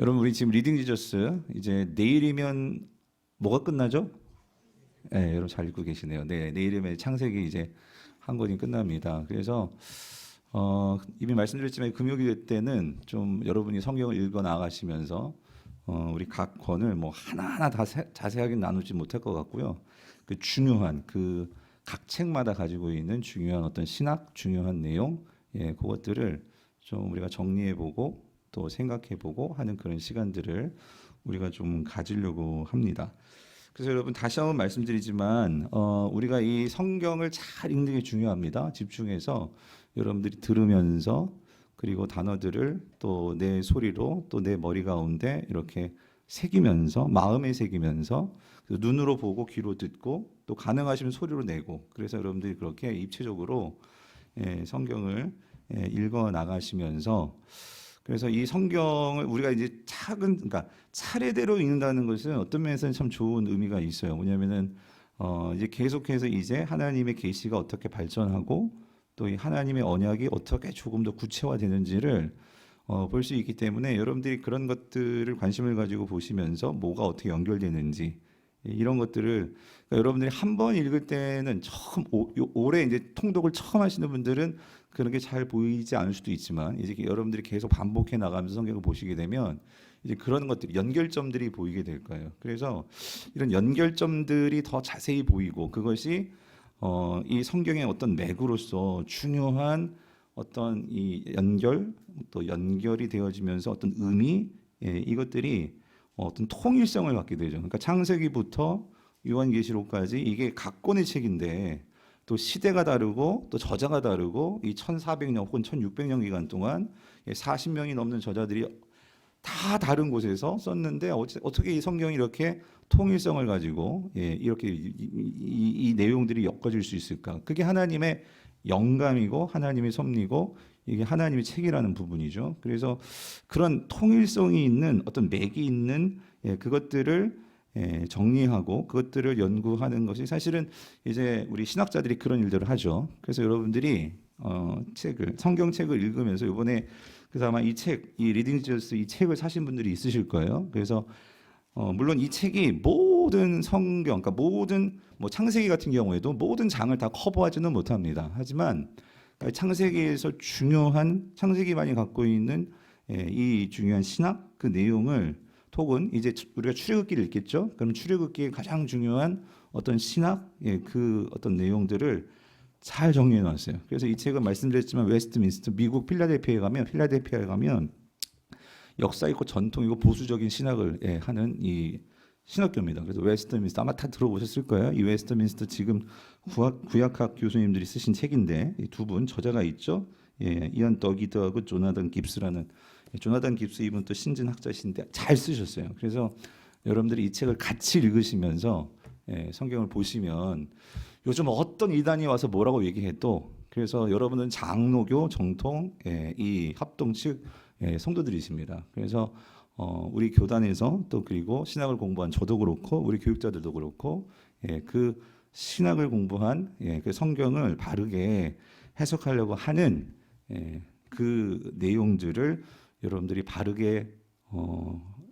여러분 우리 지금 리딩 지저스 이제 내일이면 뭐가 끝나죠? 네, 여러분 잘 읽고 계시네요. 네, 내일이면 창세기 이제 한 권이 끝납니다. 그래서 이미 말씀드렸지만 금요일 때는 좀 여러분이 성경을 읽어 나가시면서 우리 각 권을 뭐 하나하나 다 자세하게 나누지 못할 것 같고요. 그 중요한 그 각 책마다 가지고 있는 중요한 어떤 신학 중요한 내용, 그것들을 좀 우리가 정리해보고 또 생각해보고 하는 그런 시간들을 우리가 좀 가지려고 합니다. 그래서 여러분 다시 한번 말씀드리지만 우리가 이 성경을 잘 읽는 게 중요합니다. 집중해서 여러분들이 들으면서 그리고 단어들을 또 내 소리로 또 내 머리 가운데 이렇게 새기면서 마음에 새기면서 눈으로 보고 귀로 듣고 또 가능하시면 소리로 내고 그래서 여러분들이 그렇게 입체적으로 성경을 읽어 나가시면서 그래서 이 성경을 우리가 이제 그러니까 차례대로 읽는다는 것은 어떤 면에서는 참 좋은 의미가 있어요. 뭐냐면은 이제 계속해서 이제 하나님의 계시가 어떻게 발전하고 또 이 하나님의 언약이 어떻게 조금 더 구체화되는지를 볼 수 있기 때문에 여러분들이 그런 것들을 관심을 가지고 보시면서 뭐가 어떻게 연결되는지 이런 것들을 그러니까 여러분들이 한 번 읽을 때는 처음 올해 이제 통독을 처음 하시는 분들은 그런 게 잘 보이지 않을 수도 있지만 이제 여러분들이 계속 반복해 나가면서 성경을 보시게 되면 이제 그런 것들 연결점들이 보이게 될 거예요. 그래서 이런 연결점들이 더 자세히 보이고 그것이 이 성경의 어떤 맥으로서 중요한 어떤 이 또 연결이 되어지면서 어떤 의미 이것들이 어떤 통일성을 갖게 되죠. 그러니까 창세기부터 요한계시록까지 이게 각 권의 책인데 또 시대가 다르고 또 저자가 다르고 이 1400년 혹은 1600년 기간 동안 40명이 넘는 저자들이 다 다른 곳에서 썼는데 어떻게 이 성경이 이렇게 통일성을 가지고 이렇게 이 내용들이 엮어질 수 있을까? 그게 하나님의 영감이고 하나님의 섭리고 이게 하나님의 책이라는 부분이죠. 그래서 그런 통일성이 있는 어떤 맥이 있는 그것들을 정리하고 그것들을 연구하는 것이 사실은 이제 우리 신학자들이 그런 일들을 하죠. 그래서 여러분들이 성경책을 읽으면서 이번에 그래서 아마 이 리딩 지저스 이 책을 사신 분들이 있으실 거예요. 그래서 물론 이 책이 모든 성경, 그러니까 모든 뭐 창세기 같은 경우에도 모든 장을 다 커버하지는 못합니다. 하지만 창세기에서 중요한 창세기만이 갖고 있는 이 중요한 신학 그 내용을 혹은 이제 우리가 출애굽기를 읽겠죠. 그럼 출애굽기의 가장 중요한 어떤 신학 그 어떤 내용들을 잘 정리해 놨어요. 그래서 이 책은 말씀드렸지만 웨스트민스터 미국 필라델피아에 가면 역사 있고 전통 있고 보수적인 신학을 하는 이 신학교입니다. 그래서 웨스트민스터 아마 다 들어보셨을 거예요. 이 웨스트민스터 지금 구약학 교수님들이 쓰신 책인데 이 두 분 저자가 있죠. 이안 더기드하고 조나단 깁스라는 조나단 깁스 이분 또 신진학자신데 잘 쓰셨어요. 그래서 여러분들이 이 책을 같이 읽으시면서 성경을 보시면 요즘 어떤 이단이 와서 뭐라고 얘기해도 그래서 여러분은 장로교 정통 이 합동 측 성도들이십니다. 그래서 우리 교단에서 또 그리고 신학을 공부한 저도 그렇고 우리 교육자들도 그렇고 그 신학을 공부한 그 성경을 바르게 해석하려고 하는 그 내용들을 여러분들이 바르게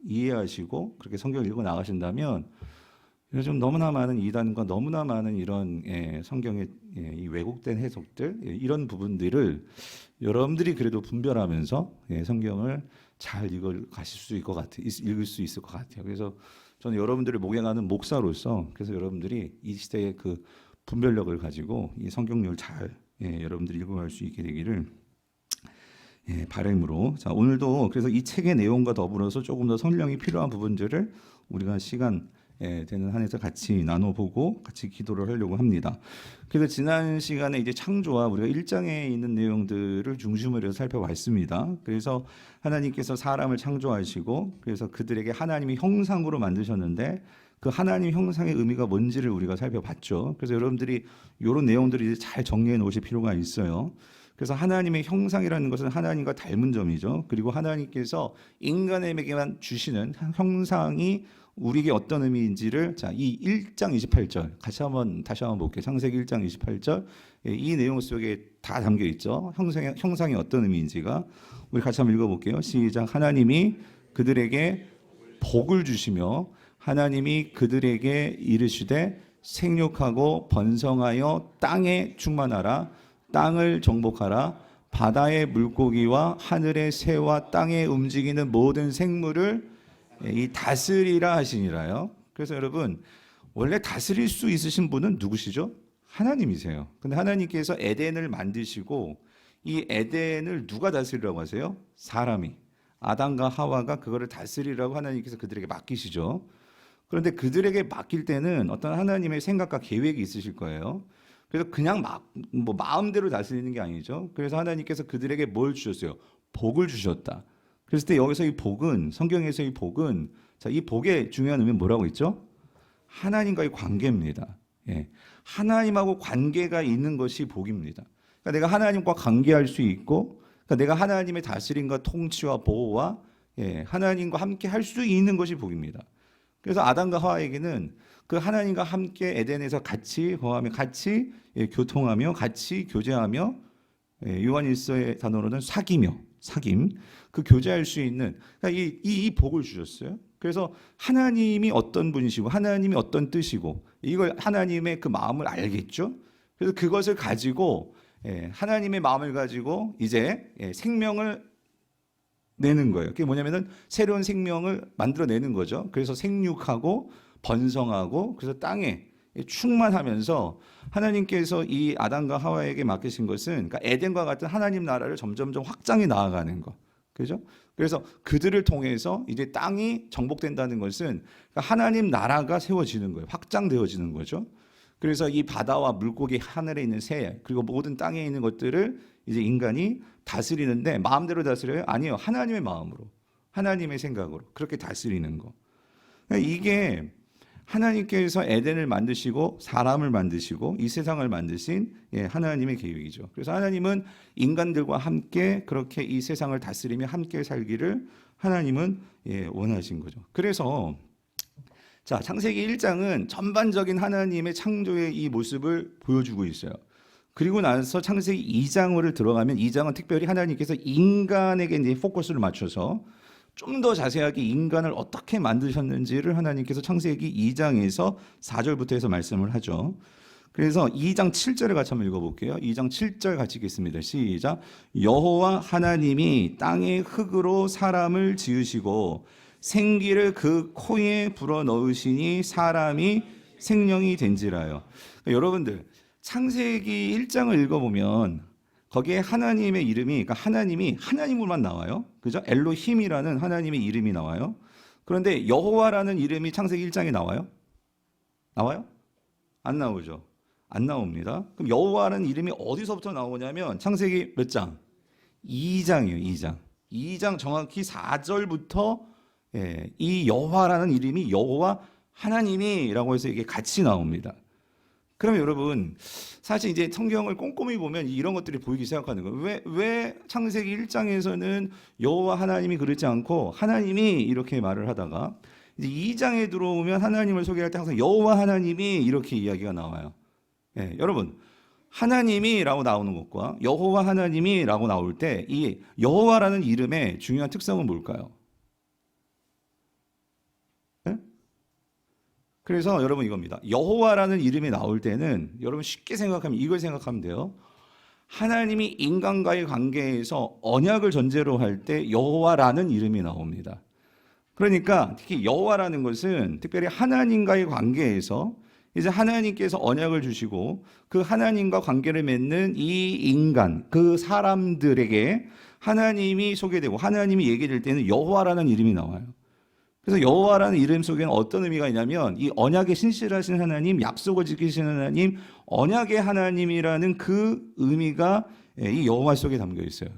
이해하시고 그렇게 성경을 읽어 나가신다면 요즘 너무나 많은 이단과 너무나 많은 이런 성경의 이 왜곡된 해석들 이런 부분들을 여러분들이 그래도 분별하면서 성경을 잘 읽을 수 있을 것 같아요. 그래서 저는 여러분들을 목양하는 목사로서 그래서 여러분들이 이 시대의 그 분별력을 가지고 이 성경을 잘 여러분들이 읽어갈 수 있게 되기를 바람으로 자 오늘도 그래서 이 책의 내용과 더불어서 조금 더 설명이 필요한 부분들을 우리가 시간 되는 한에서 같이 나눠보고 같이 기도를 하려고 합니다. 그래서 지난 시간에 이제 창조와 우리가 1장에 있는 내용들을 중심으로 해서 살펴봤습니다. 그래서 하나님께서 사람을 창조하시고 그래서 그들에게 하나님의 형상으로 만드셨는데 그 하나님 형상의 의미가 뭔지를 우리가 살펴봤죠. 그래서 여러분들이 이런 내용들을 이제 잘 정리해 놓으실 필요가 있어요. 그래서 하나님의 형상이라는 것은 하나님과 닮은 점이죠. 그리고 하나님께서 인간에게만 주시는 형상이 우리에게 어떤 의미인지를 이 1장 28절 다시 한번 볼게요. 창세기 1장 28절 이 내용 속에 다 담겨 있죠. 형상이 어떤 의미인지가 우리 같이 한번 읽어볼게요. 시작. 하나님이 그들에게 복을 주시며 하나님이 그들에게 이르시되 생육하고 번성하여 땅에 충만하라. 땅을 정복하라. 바다의 물고기와 하늘의 새와 땅에 움직이는 모든 생물을 이 다스리라 하시니라요. 그래서 여러분, 원래 다스릴 수 있으신 분은 누구시죠? 하나님이세요. 근데 하나님께서 에덴을 만드시고 이 에덴을 누가 다스리라고 하세요? 사람이. 아담과 하와가 그거를 다스리라고 하나님께서 그들에게 맡기시죠. 그런데 그들에게 맡길 때는 어떤 하나님의 생각과 계획이 있으실 거예요. 그래서 그냥 마음대로 다스리는 게 아니죠. 그래서 하나님께서 그들에게 뭘 주셨어요? 복을 주셨다. 그랬을 때 여기서 이 복은, 성경에서 이 복은, 자, 이 복의 중요한 의미는 뭐라고 있죠? 하나님과의 관계입니다. 예. 하나님하고 관계가 있는 것이 복입니다. 그러니까 내가 하나님과 관계할 수 있고, 그러니까 내가 하나님의 다스림과 통치와 보호와 하나님과 함께 할 수 있는 것이 복입니다. 그래서 아담과 하와에게는 그 하나님과 함께 에덴에서 같이 거하며 같이 교통하며 같이 교제하며 요한일서의 단어로는 사귐 그 교제할 수 있는 그러니까 이 복을 주셨어요. 그래서 하나님이 어떤 분이시고 하나님이 어떤 뜻이고 이걸 하나님의 그 마음을 알겠죠. 그래서 그것을 가지고 하나님의 마음을 가지고 이제 생명을 내는 거예요. 그게 뭐냐면은 새로운 생명을 만들어내는 거죠. 그래서 생육하고 번성하고 그래서 땅에 충만하면서 하나님께서 이 아담과 하와에게 맡기신 것은 그러니까 에덴과 같은 하나님 나라를 점점점 확장해 나아가는 거. 그죠? 그래서 그들을 통해서 이제 땅이 정복된다는 것은 그러니까 하나님 나라가 세워지는 거예요. 확장되어지는 거죠. 그래서 이 바다와 물고기, 하늘에 있는 새, 그리고 모든 땅에 있는 것들을 이제 인간이 다스리는데 마음대로 다스려요? 아니요. 하나님의 마음으로, 하나님의 생각으로 그렇게 다스리는 거. 그러니까 이게 하나님께서 에덴을 만드시고 사람을 만드시고 이 세상을 만드신 하나님의 계획이죠. 그래서 하나님은 인간들과 함께 그렇게 이 세상을 다스리며 함께 살기를 하나님은 원하신 거죠. 그래서 자, 창세기 1장은 전반적인 하나님의 창조의 이 모습을 보여주고 있어요. 그리고 나서 창세기 2장으로 들어가면 2장은 특별히 하나님께서 인간에게 이제 포커스를 맞춰서 좀 더 자세하게 인간을 어떻게 만드셨는지를 하나님께서 창세기 2장에서 4절부터 해서 말씀을 하죠. 그래서 2장 7절을 같이 한번 읽어볼게요. 2장 7절 같이 읽겠습니다. 시작. 여호와 하나님이 땅의 흙으로 사람을 지으시고 생기를 그 코에 불어넣으시니 사람이 생명이 된지라요. 그러니까 여러분들 창세기 1장을 읽어보면 거기에 하나님의 이름이, 그러니까 하나님이 하나님으로만 나와요. 그죠? 엘로힘이라는 하나님의 이름이 나와요. 그런데 여호와라는 이름이 창세기 1장에 나와요? 나와요? 안 나오죠. 안 나옵니다. 그럼 여호와라는 이름이 어디서부터 나오냐면 창세기 몇 장? 2장이에요. 2장. 2장 정확히 4절부터 이 여호와라는 이름이 여호와 하나님이라고 해서 이게 같이 나옵니다. 그러면 여러분 사실 이제 성경을 꼼꼼히 보면 이런 것들이 보이기 시작하는 거예요. 왜 창세기 1장에서는 여호와 하나님이 그러지 않고 하나님이 이렇게 말을 하다가 이제 2장에 들어오면 하나님을 소개할 때 항상 여호와 하나님이 이렇게 이야기가 나와요. 여러분 하나님이라고 나오는 것과 여호와 하나님이라고 나올 때 이 여호와라는 이름의 중요한 특성은 뭘까요? 그래서 여러분 이겁니다. 여호와라는 이름이 나올 때는 여러분 쉽게 생각하면 이걸 생각하면 돼요. 하나님이 인간과의 관계에서 언약을 전제로 할 때 여호와라는 이름이 나옵니다. 그러니까 특히 여호와라는 것은 특별히 하나님과의 관계에서 이제 하나님께서 언약을 주시고 그 하나님과 관계를 맺는 이 인간, 그 사람들에게 하나님이 소개되고 하나님이 얘기될 때는 여호와라는 이름이 나와요. 그래서 여호와라는 이름 속에는 어떤 의미가 있냐면 이 언약에 신실하신 하나님, 약속을 지키시는 하나님, 언약의 하나님이라는 그 의미가 이 여호와 속에 담겨 있어요.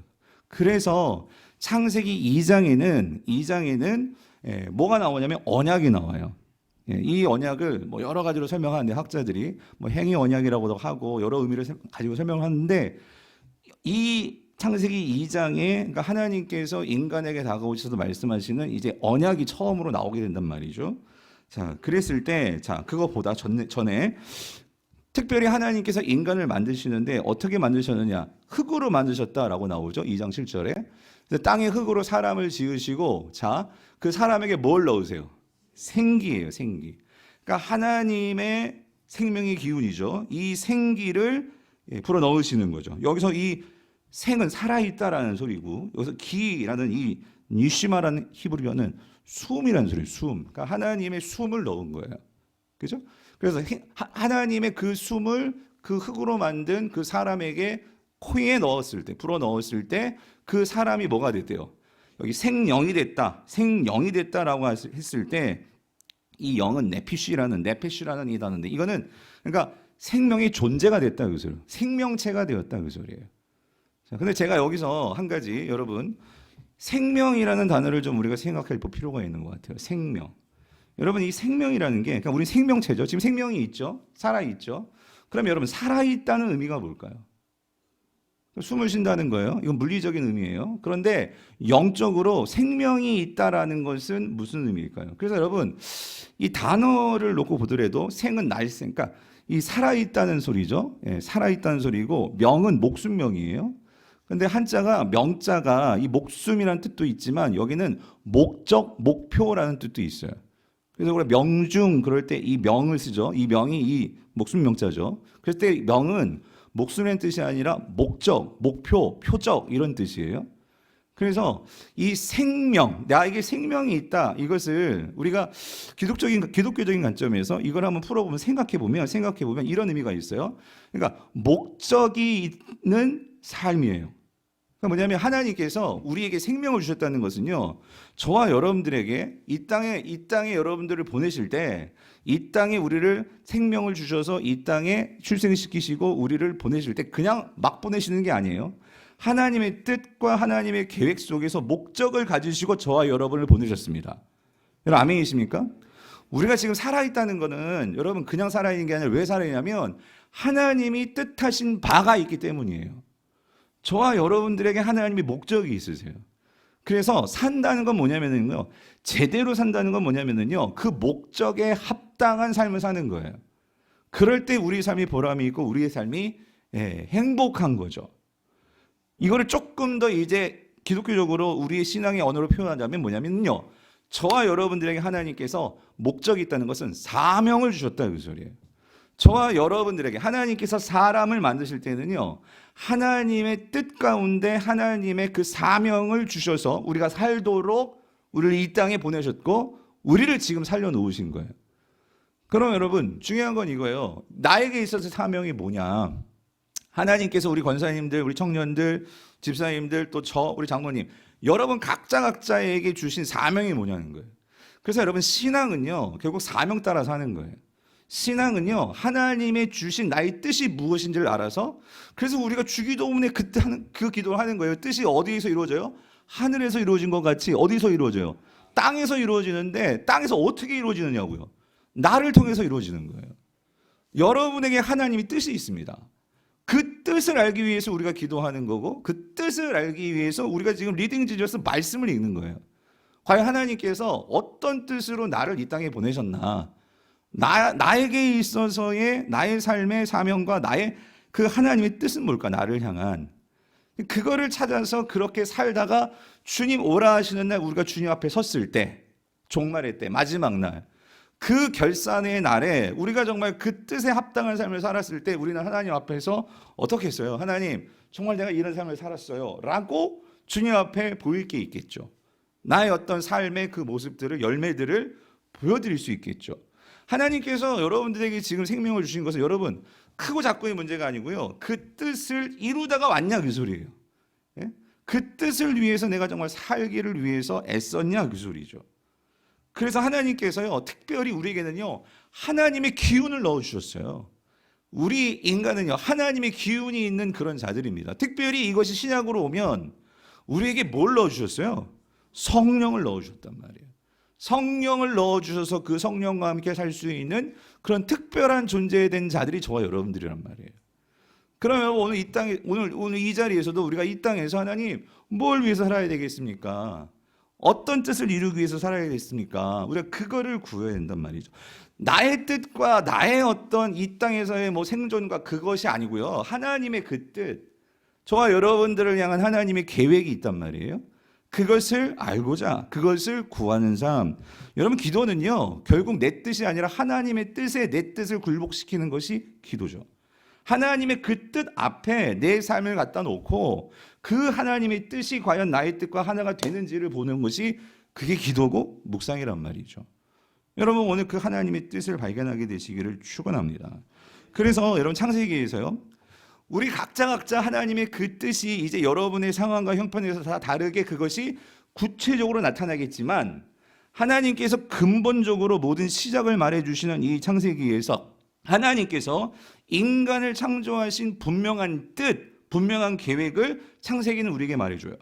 그래서 창세기 2장에는 뭐가 나오냐면 언약이 나와요. 이 언약을 뭐 여러 가지로 설명하는데 학자들이 뭐 행위 언약이라고도 하고 여러 의미를 가지고 설명하는데 이 창세기 2장에 그러니까 하나님께서 인간에게 다가오셔서 말씀하시는 이제 언약이 처음으로 나오게 된단 말이죠. 자, 그랬을 때 자, 그거보다 전에 특별히 하나님께서 인간을 만드시는데 어떻게 만드셨느냐? 흙으로 만드셨다라고 나오죠. 2장 7절에. 땅의 흙으로 사람을 지으시고, 자, 그 사람에게 뭘 넣으세요? 생기예요, 생기. 그러니까 하나님의 생명의 기운이죠. 이 생기를 불어 넣으시는 거죠. 여기서 이 생은 살아있다라는 소리고, 여기서 기라는 이 니시마라는 히브리어는 숨이라는 소리예요. 숨. 그러니까 하나님의 숨을 넣은 거예요. 그죠? 그래서 하나님의 그 숨을 그 흙으로 만든 그 사람에게 코에 넣었을 때, 불어 넣었을 때 그 사람이 뭐가 됐대요? 여기 생영이 됐다. 생영이 됐다라고 했을 때 이 영은 네피시라는 이 단어인데, 이거는 그러니까 생명의 존재가 됐다 그 소리예요. 생명체가 되었다 그 소리예요. 자, 근데 제가 여기서 한 가지 여러분 생명이라는 단어를 좀 우리가 생각할 필요가 있는 것 같아요. 생명. 여러분 이 생명이라는 게 그러니까 우리 생명체죠. 지금 생명이 있죠. 살아 있죠. 그럼 여러분 살아 있다는 의미가 뭘까요? 숨을 쉰다는 거예요. 이건 물리적인 의미예요. 그런데 영적으로 생명이 있다라는 것은 무슨 의미일까요? 그래서 여러분 이 단어를 놓고 보더라도 생은 날생, 그러니까 이 살아있다는 소리죠. 예, 살아있다는 소리고 명은 목숨명이에요. 근데 한자가 명자가 이 목숨이라는 뜻도 있지만 여기는 목적, 목표라는 뜻도 있어요. 그래서 우리가 명중 그럴 때 이 명을 쓰죠. 이 명이 이 목숨 명자죠. 그럴 때 명은 목숨이라는 뜻이 아니라 목적, 목표, 표적 이런 뜻이에요. 그래서 이 생명, 나에게 생명이 있다. 이것을 우리가 기독교적인 관점에서 이걸 한번 풀어보면 생각해 보면 이런 의미가 있어요. 그러니까 목적이 있는 삶이에요. 그러니까 뭐냐면 하나님께서 우리에게 생명을 주셨다는 것은요, 저와 여러분들에게 이 땅에 여러분들을 보내실 때, 이 땅에 우리를 생명을 주셔서 이 땅에 출생시키시고 우리를 보내실 때 그냥 막 보내시는 게 아니에요. 하나님의 뜻과 하나님의 계획 속에서 목적을 가지시고 저와 여러분을 보내셨습니다. 여러분 아멘이십니까? 우리가 지금 살아있다는 거는 여러분 그냥 살아있는 게 아니라 왜 살아있냐면 하나님이 뜻하신 바가 있기 때문이에요. 저와 여러분들에게 하나님이 목적이 있으세요. 그래서 산다는 건 뭐냐면요, 제대로 산다는 건 뭐냐면요, 그 목적에 합당한 삶을 사는 거예요. 그럴 때 우리 삶이 보람이 있고 우리의 삶이 행복한 거죠. 이거를 조금 더 이제 기독교적으로 우리의 신앙의 언어로 표현하자면 뭐냐면요, 저와 여러분들에게 하나님께서 목적이 있다는 것은 사명을 주셨다 그 소리예요. 저와 여러분들에게 하나님께서 사람을 만드실 때는요, 하나님의 뜻 가운데 하나님의 그 사명을 주셔서 우리가 살도록 우리를 이 땅에 보내셨고 우리를 지금 살려놓으신 거예요. 그럼 여러분 중요한 건 이거예요. 나에게 있어서 사명이 뭐냐? 하나님께서 우리 권사님들, 우리 청년들, 집사님들, 또 우리 장로님, 여러분 각자에게 주신 사명이 뭐냐는 거예요. 그래서 여러분 신앙은요, 결국 사명 따라 사는 거예요. 신앙은요, 하나님의 주신 나의 뜻이 무엇인지를 알아서, 그래서 우리가 주기도문에 그때 하는 그 기도를 하는 거예요. 뜻이 어디에서 이루어져요? 하늘에서 이루어진 것 같이 어디서 이루어져요? 땅에서 이루어지는데 땅에서 어떻게 이루어지느냐고요? 나를 통해서 이루어지는 거예요. 여러분에게 하나님이 뜻이 있습니다. 그 뜻을 알기 위해서 우리가 기도하는 거고, 그 뜻을 알기 위해서 우리가 지금 리딩 지저스 말씀을 읽는 거예요. 과연 하나님께서 어떤 뜻으로 나를 이 땅에 보내셨나? 나에게 있어서의 나의 삶의 사명과 나의 그 하나님의 뜻은 뭘까? 나를 향한 그거를 찾아서 그렇게 살다가 주님 오라 하시는 날 우리가 주님 앞에 섰을 때, 종말의 때, 마지막 날, 그 결산의 날에 우리가 정말 그 뜻에 합당한 삶을 살았을 때 우리는 하나님 앞에서 어떻게 했어요? 하나님 정말 내가 이런 삶을 살았어요 라고 주님 앞에 보일 게 있겠죠. 나의 어떤 삶의 그 모습들을, 열매들을 보여드릴 수 있겠죠. 하나님께서 여러분들에게 지금 생명을 주신 것은 여러분 크고 작고의 문제가 아니고요, 그 뜻을 이루다가 왔냐 그 소리예요. 예? 그 뜻을 위해서 내가 정말 살기를 위해서 애썼냐 그 소리죠. 그래서 하나님께서요 특별히 우리에게는요 하나님의 기운을 넣어주셨어요. 우리 인간은요 하나님의 기운이 있는 그런 자들입니다. 특별히 이것이 신약으로 오면 우리에게 뭘 넣어주셨어요? 성령을 넣어주셨단 말이에요. 성령을 넣어주셔서 그 성령과 함께 살 수 있는 그런 특별한 존재에 된 자들이 저와 여러분들이란 말이에요. 그러면 오늘 이 땅에 오늘 이 자리에서도 우리가 이 땅에서 하나님 뭘 위해서 살아야 되겠습니까? 어떤 뜻을 이루기 위해서 살아야겠습니까? 우리가 그거를 구해야 된단 말이죠. 나의 뜻과 나의 어떤 이 땅에서의 뭐 생존과 그것이 아니고요. 하나님의 그 뜻, 저와 여러분들을 향한 하나님의 계획이 있단 말이에요. 그것을 알고자 그것을 구하는 삶. 여러분, 기도는요, 결국 내 뜻이 아니라 하나님의 뜻에 내 뜻을 굴복시키는 것이 기도죠. 하나님의 그 뜻 앞에 내 삶을 갖다 놓고 그 하나님의 뜻이 과연 나의 뜻과 하나가 되는지를 보는 것이, 그게 기도고 묵상이란 말이죠. 여러분, 오늘 그 하나님의 뜻을 발견하게 되시기를 축원합니다. 그래서 여러분, 창세기에서요, 우리 각자 하나님의 그 뜻이 이제 여러분의 상황과 형편에서 다 다르게 그것이 구체적으로 나타나겠지만, 하나님께서 근본적으로 모든 시작을 말해주시는 이 창세기에서 하나님께서 인간을 창조하신 분명한 뜻, 분명한 계획을 창세기는 우리에게 말해줘요.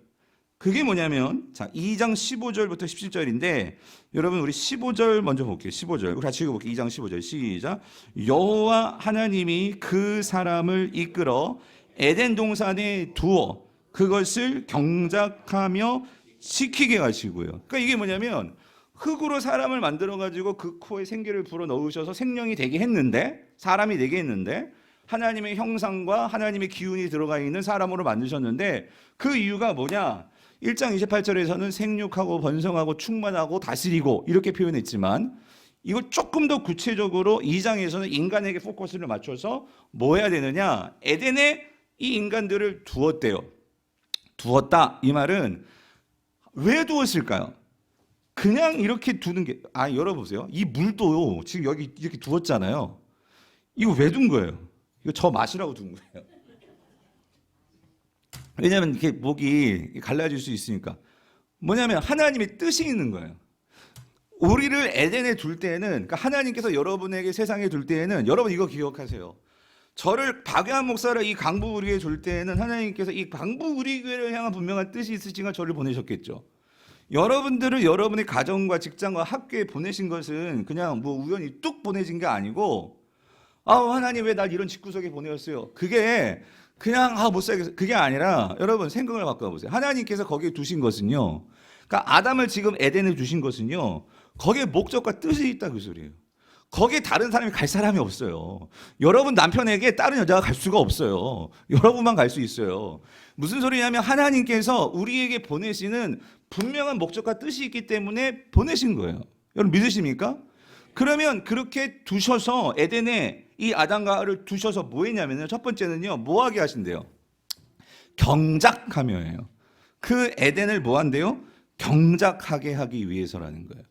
그게 뭐냐면, 자, 2장 15절부터 17절인데, 여러분 우리 15절 먼저 볼게요. 15절. 우리 같이 읽어볼게요. 2장 15절 시작. 여호와 하나님이 그 사람을 이끌어 에덴 동산에 두어 그것을 경작하며 지키게 하시고요. 그러니까 이게 뭐냐면, 흙으로 사람을 만들어가지고 그 코에 생기를 불어 넣으셔서 생명이 되게 했는데, 사람이 되게 했는데, 하나님의 형상과 하나님의 기운이 들어가 있는 사람으로 만드셨는데, 그 이유가 뭐냐? 1장 28절에서는 생육하고 번성하고 충만하고 다스리고 이렇게 표현했지만, 이걸 조금 더 구체적으로 2장에서는 인간에게 포커스를 맞춰서 뭐 해야 되느냐? 에덴에 이 인간들을 두었대요. 두었다. 이 말은 왜 두었을까요? 그냥 이렇게 두는 게, 열어보세요. 이 물도 지금 여기 이렇게 두었잖아요. 이거 왜 둔 거예요? 이거 저 마시라고 둔 거예요. 왜냐하면 이렇게 목이 갈라질 수 있으니까. 뭐냐면 하나님의 뜻이 있는 거예요. 우리를 에덴에 둘 때에는, 그러니까 하나님께서 여러분에게 세상에 둘 때에는, 여러분 이거 기억하세요. 저를 박유한 목사를 이 강부우리교회에 줄 때에는 하나님께서 이 강부우리교회를 향한 분명한 뜻이 있으시니까 저를 보내셨겠죠. 여러분들을 여러분의 가정과 직장과 학교에 보내신 것은 그냥 뭐 우연히 뚝 보내진 게 아니고, 하나님 왜 날 이런 집구석에 보내셨어요? 그게 그냥 못 살겠어, 그게 아니라, 여러분 생각을 바꿔보세요. 하나님께서 거기에 두신 것은요, 그러니까 아담을 지금 에덴에 두신 것은요, 거기에 목적과 뜻이 있다 그 소리예요. 거기에 다른 사람이 갈 사람이 없어요. 여러분 남편에게 다른 여자가 갈 수가 없어요. 여러분만 갈 수 있어요. 무슨 소리냐면, 하나님께서 우리에게 보내시는 분명한 목적과 뜻이 있기 때문에 보내신 거예요. 여러분 믿으십니까? 그러면 그렇게 두셔서 에덴에 이 아담과 하와를 두셔서 뭐 했냐면요, 첫 번째는요, 뭐 하게 하신대요? 경작하며예요. 그 에덴을 뭐 한대요? 경작하게 하기 위해서라는 거예요.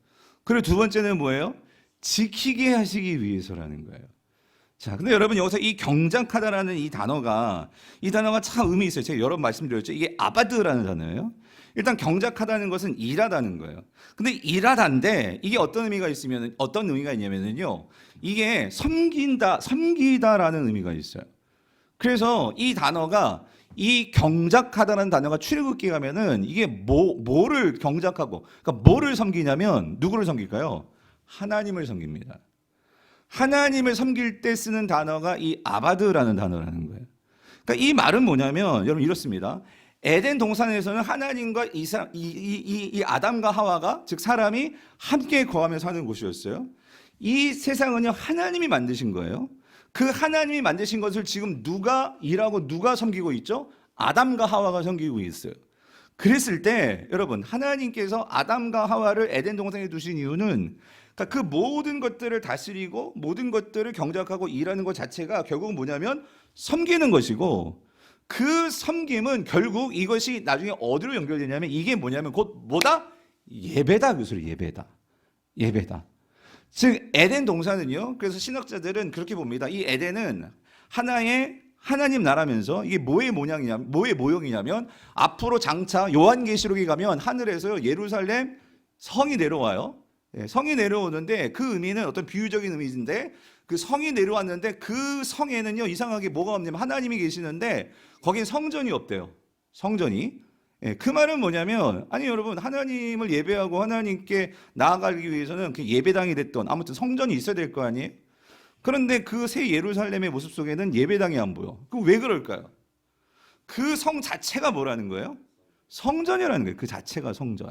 그리고 두 번째는 뭐예요? 지키게 하시기 위해서라는 거예요. 자, 근데 여러분 여기서 이 경작하다라는 이 단어가 참 의미 있어요. 제가 여러 번 말씀드렸죠. 이게 아바드라는 단어예요. 일단 경작하다는 것은 일하다는 거예요. 근데 일하다인데 이게 어떤 의미가 있냐면요, 이게 섬기다라는 의미가 있어요. 그래서 이 단어가, 이 경작하다라는 단어가 출애굽기에 가면은 이게 뭐를 경작하고, 그러니까 뭐를 섬기냐면, 누구를 섬길까요? 하나님을 섬깁니다. 하나님을 섬길 때 쓰는 단어가 이 아바드라는 단어라는 거예요. 그러니까 이 말은 뭐냐면, 여러분 이렇습니다. 에덴 동산에서는 하나님과 이 아담과 하와가, 즉 사람이 함께 거하며 사는 곳이었어요. 이 세상은요, 하나님이 만드신 거예요. 그 하나님이 만드신 것을 지금 누가 일하고 누가 섬기고 있죠? 아담과 하와가 섬기고 있어요. 그랬을 때 여러분, 하나님께서 아담과 하와를 에덴 동산에 두신 이유는, 그러니까 그 모든 것들을 다스리고 모든 것들을 경작하고 일하는 것 자체가 결국은 뭐냐면 섬기는 것이고, 그 섬김은 결국 이것이 나중에 어디로 연결되냐면, 이게 뭐냐면 곧 뭐다? 예배다 그 소리. 예배다. 즉 에덴 동산은요, 그래서 신학자들은 그렇게 봅니다. 이 에덴은 하나의 하나님 나라면서, 이게 뭐의 모형이냐면 앞으로 장차 요한계시록에 가면 하늘에서 예루살렘 성이 내려와요. 성이 내려오는데 그 의미는 어떤 비유적인 의미인데, 그 성이 내려왔는데 그 성에는요, 이상하게 뭐가 없냐면 하나님이 계시는데 거긴 성전이 없대요. 성전이. 그 말은 뭐냐면, 아니 여러분, 하나님을 예배하고 하나님께 나아가기 위해서는 그 예배당이 됐던 아무튼 성전이 있어야 될 거 아니에요? 그런데 그 새 예루살렘의 모습 속에는 예배당이 안 보여. 그럼 왜 그럴까요? 그 성 자체가 뭐라는 거예요? 성전이라는 거예요. 그 자체가 성전.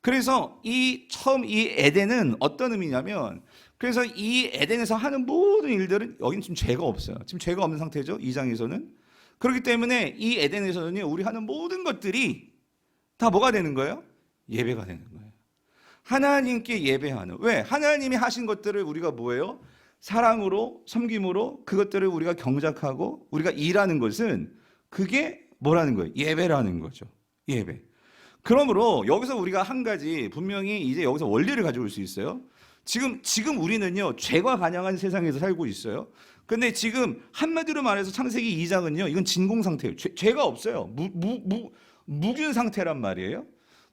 그래서 처음 이 에덴은 어떤 의미냐면, 그래서 이 에덴에서 하는 모든 일들은 여기는 지금 죄가 없어요. 지금 죄가 없는 상태죠. 2장에서는. 그렇기 때문에 이 에덴에서는요, 우리 하는 모든 것들이 다 뭐가 되는 거예요? 예배가 되는 거예요. 하나님께 예배하는. 왜? 하나님이 하신 것들을 우리가 뭐예요? 사랑으로, 섬김으로 그것들을 우리가 경작하고 우리가 일하는 것은 그게 뭐라는 거예요? 예배라는 거죠. 예배. 그러므로 여기서 우리가 한 가지 분명히 이제 여기서 원리를 가져올 수 있어요. 지금 우리는요, 죄가 간영한 세상에서 살고 있어요. 근데 지금 한마디로 말해서 창세기 2장은요, 이건 진공 상태예요. 죄가 없어요. 무균 상태란 말이에요.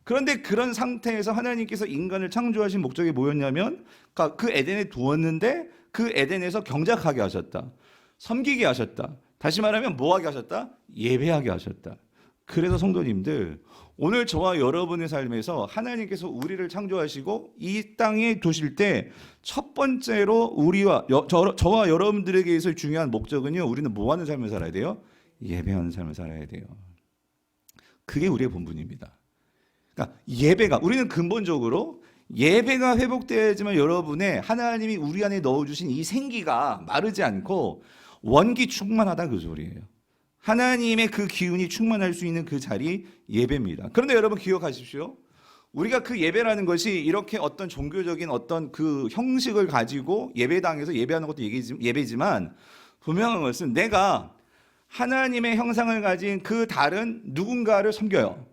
그런데 그런 상태에서 하나님께서 인간을 창조하신 목적이 뭐였냐면, 그러니까 그 에덴에 두었는데 그 에덴에서 경작하게 하셨다. 섬기게 하셨다. 다시 말하면 뭐하게 하셨다? 예배하게 하셨다. 그래서 성도님들, 오늘 저와 여러분의 삶에서 하나님께서 우리를 창조하시고 이 땅에 두실 때 첫 번째로 저와 여러분들에게 있을 중요한 목적은요, 우리는 뭐 하는 삶을 살아야 돼요? 예배하는 삶을 살아야 돼요. 그게 우리의 본분입니다. 그러니까 예배가, 우리는 근본적으로 예배가 회복되어야지만 여러분의 하나님이 우리 안에 넣어주신 이 생기가 마르지 않고 원기 충만하다, 그 소리예요. 하나님의 그 기운이 충만할 수 있는 그 자리, 예배입니다. 그런데 여러분 기억하십시오. 우리가 그 예배라는 것이 이렇게 어떤 종교적인 어떤 그 형식을 가지고 예배당에서 예배하는 것도 예배지만, 분명한 것은 내가 하나님의 형상을 가진 그 다른 누군가를 섬겨요.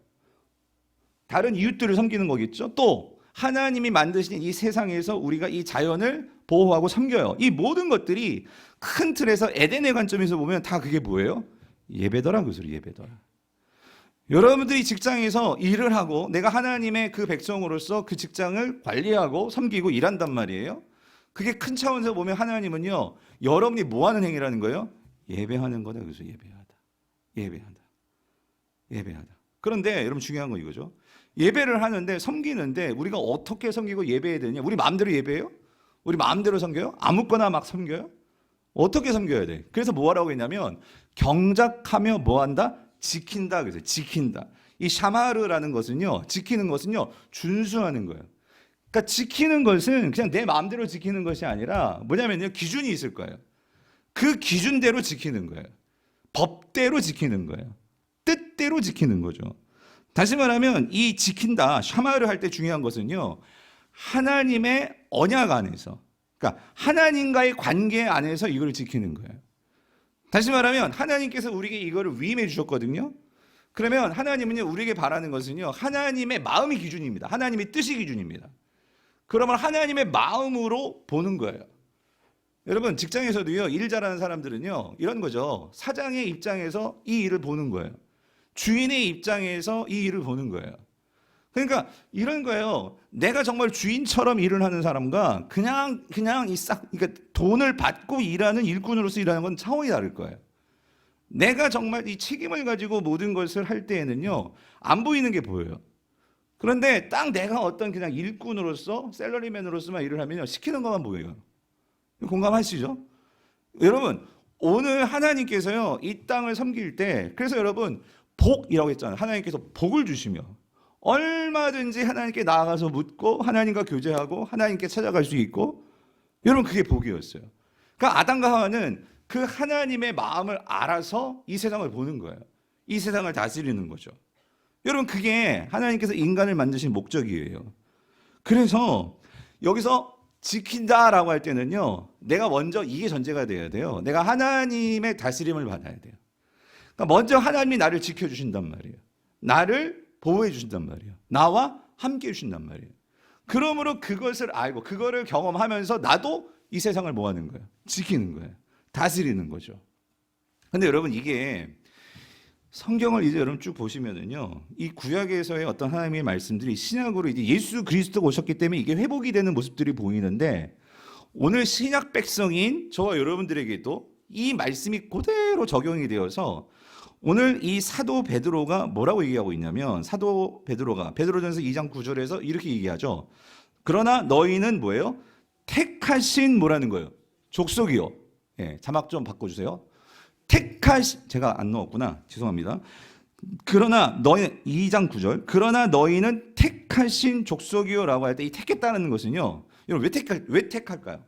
다른 이웃들을 섬기는 거겠죠. 또 하나님이 만드신 이 세상에서 우리가 이 자연을 보호하고 섬겨요. 이 모든 것들이 큰 틀에서 에덴의 관점에서 보면 다 그게 뭐예요? 예배더라, 그 소리, 예배더라. 여러분들이 직장에서 일을 하고 내가 하나님의 그 백성으로서 그 직장을 관리하고 섬기고 일한단 말이에요. 그게 큰 차원에서 보면 하나님은요, 여러분이 뭐 하는 행위라는 거예요? 예배하는 거다. 그래서 예배하다. 그런데 여러분 중요한 건 이거죠. 예배를 하는데, 섬기는데 우리가 어떻게 섬기고 예배해야 되냐? 우리 마음대로 예배해요? 우리 마음대로 섬겨요? 아무거나 막 섬겨요? 어떻게 섬겨야 돼? 그래서 뭐 하라고 했냐면, 경작하며 뭐 한다? 지킨다. 그래서 지킨다. 이 샤마르라는 것은요, 지키는 것은요, 준수하는 거예요. 그러니까 지키는 것은 그냥 내 마음대로 지키는 것이 아니라 뭐냐면요, 기준이 있을 거예요. 그 기준대로 지키는 거예요. 법대로 지키는 거예요. 뜻대로 지키는 거죠. 다시 말하면 이 지킨다, 샤마르 할 때 중요한 것은요, 하나님의 언약 안에서, 그러니까 하나님과의 관계 안에서 이걸 지키는 거예요. 다시 말하면 하나님께서 우리에게 이거를 위임해 주셨거든요. 그러면 하나님은요, 우리에게 바라는 것은요, 하나님의 마음이 기준입니다. 하나님의 뜻이 기준입니다. 그러면 하나님의 마음으로 보는 거예요. 여러분 직장에서도요, 일 잘하는 사람들은요, 이런 거죠. 사장의 입장에서 이 일을 보는 거예요. 주인의 입장에서 이 일을 보는 거예요. 그러니까 이런 거예요. 내가 정말 주인처럼 일을 하는 사람과 그냥 그러니까 돈을 받고 일하는 일꾼으로서 일하는 건 차원이 다를 거예요. 내가 정말 이 책임을 가지고 모든 것을 할 때에는요, 안 보이는 게 보여요. 그런데 딱 내가 어떤 그냥 일꾼으로서, 샐러리맨으로서만 일을 하면요, 시키는 것만 보여요. 공감하시죠? 여러분, 오늘 하나님께서요, 이 땅을 섬길 때, 그래서 여러분 복이라고 했잖아요. 하나님께서 복을 주시며 얼마든지 하나님께 나아가서 묻고 하나님과 교제하고 하나님께 찾아갈 수 있고, 여러분 그게 복이었어요. 그러니까 아담과 하와는 그 하나님의 마음을 알아서 이 세상을 보는 거예요. 이 세상을 다스리는 거죠. 여러분 그게 하나님께서 인간을 만드신 목적이에요. 그래서 여기서 지킨다라고 할 때는요, 내가 먼저 이게 전제가 돼야 돼요. 내가 하나님의 다스림을 받아야 돼요. 그러니까 먼저 하나님이 나를 지켜주신단 말이에요. 나를 보호해 주신단 말이에요. 나와 함께 해주신단 말이에요. 그러므로 그것을 알고 그거를 경험하면서 나도 이 세상을 뭐 하는 거예요? 지키는 거예요. 다스리는 거죠. 근데 여러분 이게 성경을 이제 여러분 쭉 보시면은요, 이 구약에서의 어떤 하나님의 말씀들이 신약으로 이제 예수 그리스도가 오셨기 때문에 이게 회복이 되는 모습들이 보이는데, 오늘 신약 백성인 저와 여러분들에게도 이 말씀이 그대로 적용이 되어서 오늘 이 사도 베드로가 뭐라고 얘기하고 있냐면, 사도 베드로가 베드로전서 2장 9절에서 이렇게 얘기하죠. 그러나 너희는 뭐예요? 택하신 뭐라는 거예요? 족속이요. 예, 자막 좀 바꿔주세요. 제가 안 넣었구나. 죄송합니다. 그러나 너희 2장 9절 그러나 너희는 택하신 족속이요라고 할 때 이 택했다는 것은요. 여러분 왜 택할까요?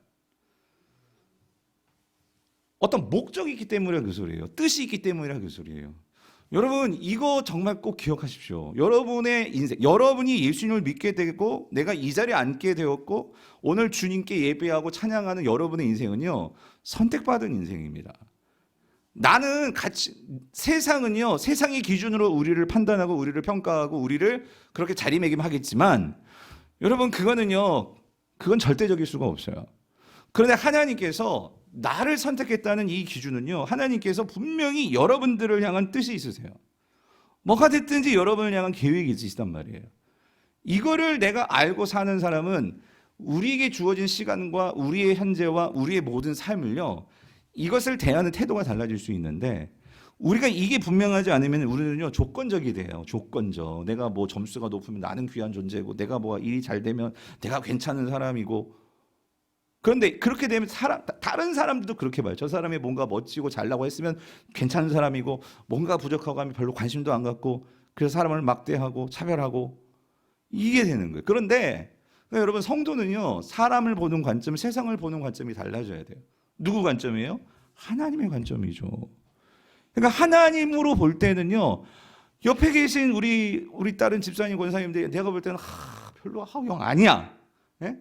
어떤 목적이 있기 때문에 그 소리예요. 뜻이 있기 때문이라 그 소리예요. 여러분 이거 정말 꼭 기억하십시오. 여러분의 인생, 여러분이 예수님을 믿게 되고 내가 이 자리에 앉게 되었고 오늘 주님께 예배하고 찬양하는 여러분의 인생은요. 선택받은 인생입니다. 나는 세상은요. 세상의 기준으로 우리를 판단하고 우리를 평가하고 우리를 그렇게 자리매김하겠지만 여러분 그건 절대적일 수가 없어요. 그런데 하나님께서 나를 선택했다는 이 기준은요. 하나님께서 분명히 여러분들을 향한 뜻이 있으세요. 뭐가 됐든지 여러분을 향한 계획이 있으시단 말이에요. 이거를 내가 알고 사는 사람은 우리에게 주어진 시간과 우리의 현재와 우리의 모든 삶을요. 이것을 대하는 태도가 달라질 수 있는데 우리가 이게 분명하지 않으면 우리는요. 조건적이 돼요. 조건적. 내가 뭐 점수가 높으면 나는 귀한 존재고 내가 뭐 일이 잘 되면 내가 괜찮은 사람이고 그런데 그렇게 되면 다른 사람들도 그렇게 봐요. 저 사람이 뭔가 멋지고 잘나고 했으면 괜찮은 사람이고 뭔가 부족하고 하면 별로 관심도 안 갖고 그래서 사람을 막대하고 차별하고 이게 되는 거예요. 그런데 여러분 성도는요. 사람을 보는 관점, 세상을 보는 관점이 달라져야 돼요. 누구 관점이에요? 하나님의 관점이죠. 그러니까 하나님으로 볼 때는요. 옆에 계신 우리 다른 집사님, 권사님들 내가 볼 때는 별로 형 아니야. 예?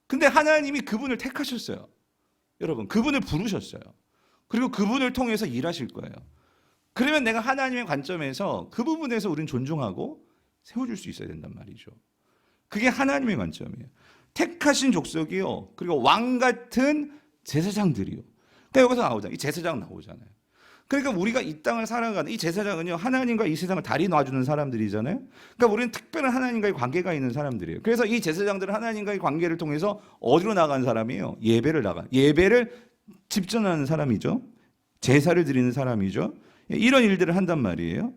근데 하나님이 그분을 택하셨어요. 여러분, 그분을 부르셨어요. 그리고 그분을 통해서 일하실 거예요. 그러면 내가 하나님의 관점에서 그 부분에서 우리는 존중하고 세워줄 수 있어야 된단 말이죠. 그게 하나님의 관점이에요. 택하신 족속이요. 그리고 왕 같은 제사장들이요. 그러니까 여기서 나오잖아요. 이 제사장 나오잖아요. 그러니까 우리가 이 땅을 살아가는 이 제사장은요. 하나님과 이 세상을 다리 놔주는 사람들이잖아요. 그러니까 우리는 특별한 하나님과의 관계가 있는 사람들이에요. 그래서 이 제사장들은 하나님과의 관계를 통해서 어디로 나간 사람이에요? 예배를 집전하는 사람이죠. 제사를 드리는 사람이죠. 이런 일들을 한단 말이에요.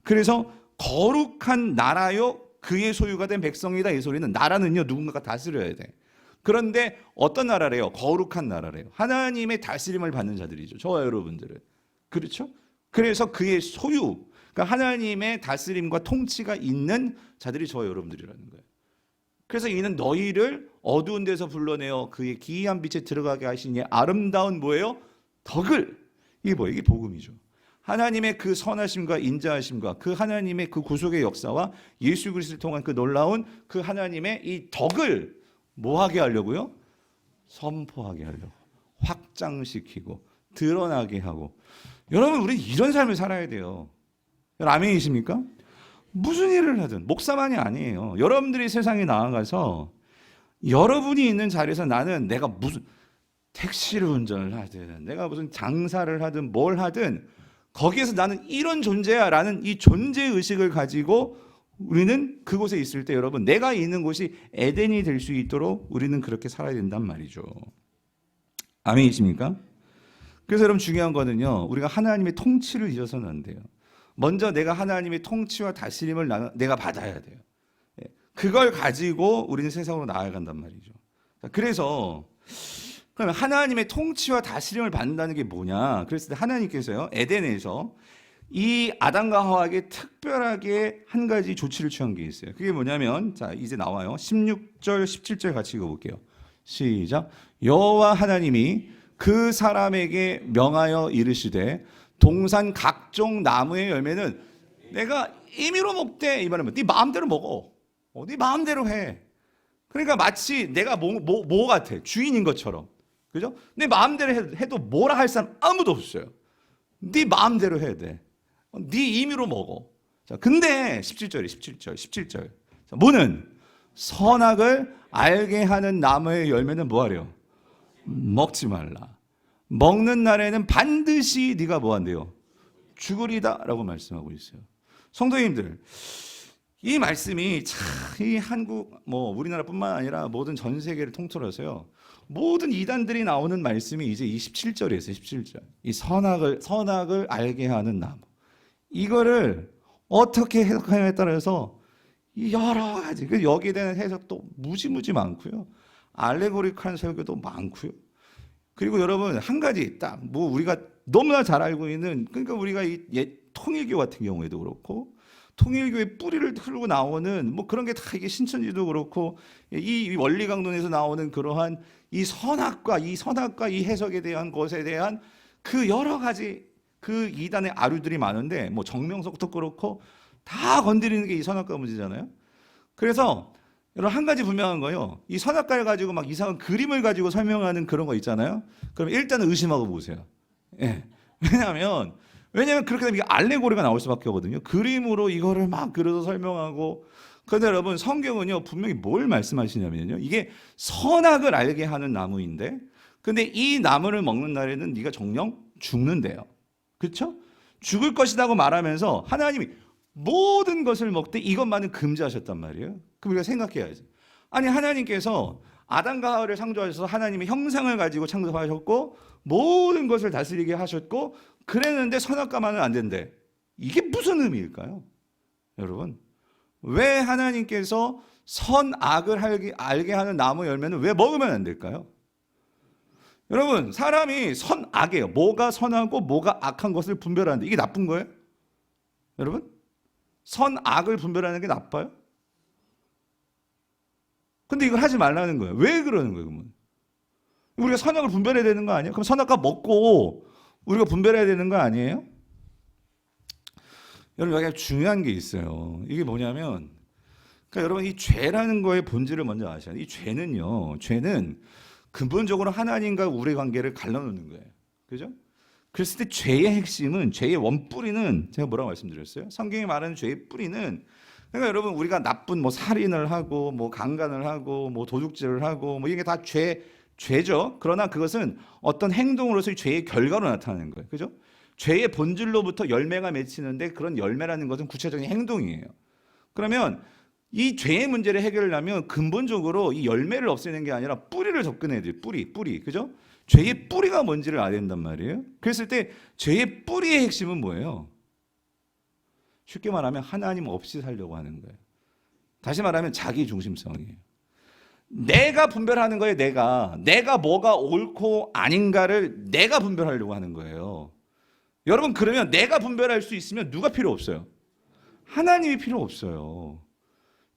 그래서 거룩한 나라요 그의 소유가 된 백성이다 이 소리는 나라는요 누군가가 다스려야 돼. 그런데 어떤 나라래요? 거룩한 나라래요. 하나님의 다스림을 받는 자들이죠. 저와 여러분들은. 그렇죠? 그래서 그의 소유, 그러니까 하나님의 다스림과 통치가 있는 자들이 저와 여러분들이라는 거예요. 그래서 이는 너희를 어두운 데서 불러내어 그의 기이한 빛에 들어가게 하시니 아름다운 뭐예요? 덕을. 이게 뭐예요? 이게 복음이죠. 하나님의 그 선하심과 인자하심과 그 하나님의 그 구속의 역사와 예수 그리스도를 통한 그 놀라운 그 하나님의 이 덕을 뭐하게 하려고요? 선포하게 하려고. 확장시키고 드러나게 하고. 여러분 우리는 이런 삶을 살아야 돼요. 아멘이십니까? 무슨 일을 하든 목사만이 아니에요. 여러분들이 세상에 나아가서 여러분이 있는 자리에서 나는 내가 무슨 택시를 운전을 하든 내가 무슨 장사를 하든 뭘 하든 거기에서 나는 이런 존재야 라는 이 존재의식을 가지고 우리는 그곳에 있을 때 여러분 내가 있는 곳이 에덴이 될 수 있도록 우리는 그렇게 살아야 된단 말이죠. 아멘이십니까? 그래서 여러분 중요한 거는요. 우리가 하나님의 통치를 잊어서는 안 돼요. 먼저 내가 하나님의 통치와 다스림을 내가 받아야 돼요. 그걸 가지고 우리는 세상으로 나아간단 말이죠. 그래서 그러면 하나님의 통치와 다스림을 받는다는 게 뭐냐? 그랬을 때 하나님께서요. 에덴에서 이 아담과 하와에게 특별하게 한 가지 조치를 취한 게 있어요. 그게 뭐냐면 자 이제 나와요. 16절 17절 같이 읽어볼게요. 시작. 여호와 하나님이 그 사람에게 명하여 이르시되 동산 각종 나무의 열매는 내가 임의로 먹되 이 말은 네 마음대로 먹어. 네 마음대로 해. 그러니까 마치 내가 뭐 같아? 주인인 것처럼. 그죠? 네 마음대로 해도 뭐라 할 사람 아무도 없어요. 네 마음대로 해야 돼. 네 임의로 먹어. 자, 근데 17절. 자, 뭐는 선악을 알게 하는 나무의 열매는 뭐하래요? 먹지 말라. 먹는 날에는 반드시 네가 뭐한대요? 죽으리다라고 말씀하고 있어요. 성도님들, 이 말씀이 참 이 한국 우리나라뿐만 아니라 모든 전 세계를 통틀어서요. 모든 이단들이 나오는 말씀이 이제 이 17절에 있어요. 17절. 이 선악을 알게 하는 나무. 이거를 어떻게 해석하냐에 따라서 여러 가지 여기에 대한 해석도 무지무지 많고요. 알레고리컬한 설교도 많고요. 그리고 여러분 한 가지 딱 우리가 너무나 잘 알고 있는 그러니까 우리가 통일교 같은 경우에도 그렇고 통일교의 뿌리를 흐르고 나오는 뭐 그런 게 다 이게 신천지도 그렇고 이 원리강론에서 나오는 그러한 이 선악과 이 해석에 대한 것에 대한 그 여러 가지 그 이단의 아류들이 많은데 뭐 정명석도 그렇고 다 건드리는 게 이 선악과 문제잖아요. 그래서 여러분 한 가지 분명한 거요. 이 선악과를 가지고 막 이상한 그림을 가지고 설명하는 그런 거 있잖아요. 그럼 일단은 의심하고 보세요. 예. 왜냐하면 그렇게 되면 이게 알레고리가 나올 수밖에 없거든요. 그림으로 이거를 막 그려서 설명하고. 그런데 여러분 성경은요 분명히 뭘 말씀하시냐면요. 이게 선악을 알게 하는 나무인데, 근데 이 나무를 먹는 날에는 네가 정령 죽는데요. 그렇죠? 죽을 것이라고 말하면서 하나님이 모든 것을 먹되 이것만은 금지하셨단 말이에요. 그럼 우리가 생각해야지. 아니 하나님께서 아담과 하와를 창조하셔서 하나님의 형상을 가지고 창조하셨고 모든 것을 다스리게 하셨고 그랬는데 선악과만은 안 된대. 이게 무슨 의미일까요? 여러분 왜 하나님께서 선악을 알게 하는 나무 열매는 왜 먹으면 안 될까요? 여러분 사람이 선악이에요. 뭐가 선하고 뭐가 악한 것을 분별하는데 이게 나쁜 거예요? 여러분 선악을 분별하는 게 나빠요? 근데 이걸 하지 말라는 거예요. 왜 그러는 거예요? 그러면 우리가 선악을 분별해야 되는 거 아니에요? 그럼 선악과 먹고 우리가 분별해야 되는 거 아니에요? 여러분 여기 중요한 게 있어요. 이게 뭐냐면 그러니까 여러분 이 죄라는 거의 본질을 먼저 아셔야 돼요. 이 죄는 근본적으로 하나님과 우리 관계를 갈라놓는 거예요. 그죠? 그랬을 때 죄의 핵심은 죄의 원뿌리는 제가 뭐라고 말씀드렸어요? 성경이 말하는 죄의 뿌리는 그러니까 여러분 우리가 나쁜 뭐 살인을 하고 뭐 강간을 하고 뭐 도둑질을 하고 뭐 이게 다 죄죠. 그러나 그것은 어떤 행동으로서의 죄의 결과로 나타나는 거예요. 그죠? 죄의 본질로부터 열매가 맺히는데 그런 열매라는 것은 구체적인 행동이에요. 그러면 이 죄의 문제를 해결하려면 근본적으로 이 열매를 없애는 게 아니라 뿌리를 접근해야 돼요. 뿌리. 그죠? 죄의 뿌리가 뭔지를 알아야 된단 말이에요. 그랬을 때 죄의 뿌리의 핵심은 뭐예요? 쉽게 말하면 하나님 없이 살려고 하는 거예요. 다시 말하면 자기 중심성이에요. 내가 분별하는 거예요. 내가 뭐가 옳고 아닌가를 내가 분별하려고 하는 거예요. 여러분 그러면 내가 분별할 수 있으면 누가 필요 없어요? 하나님이 필요 없어요.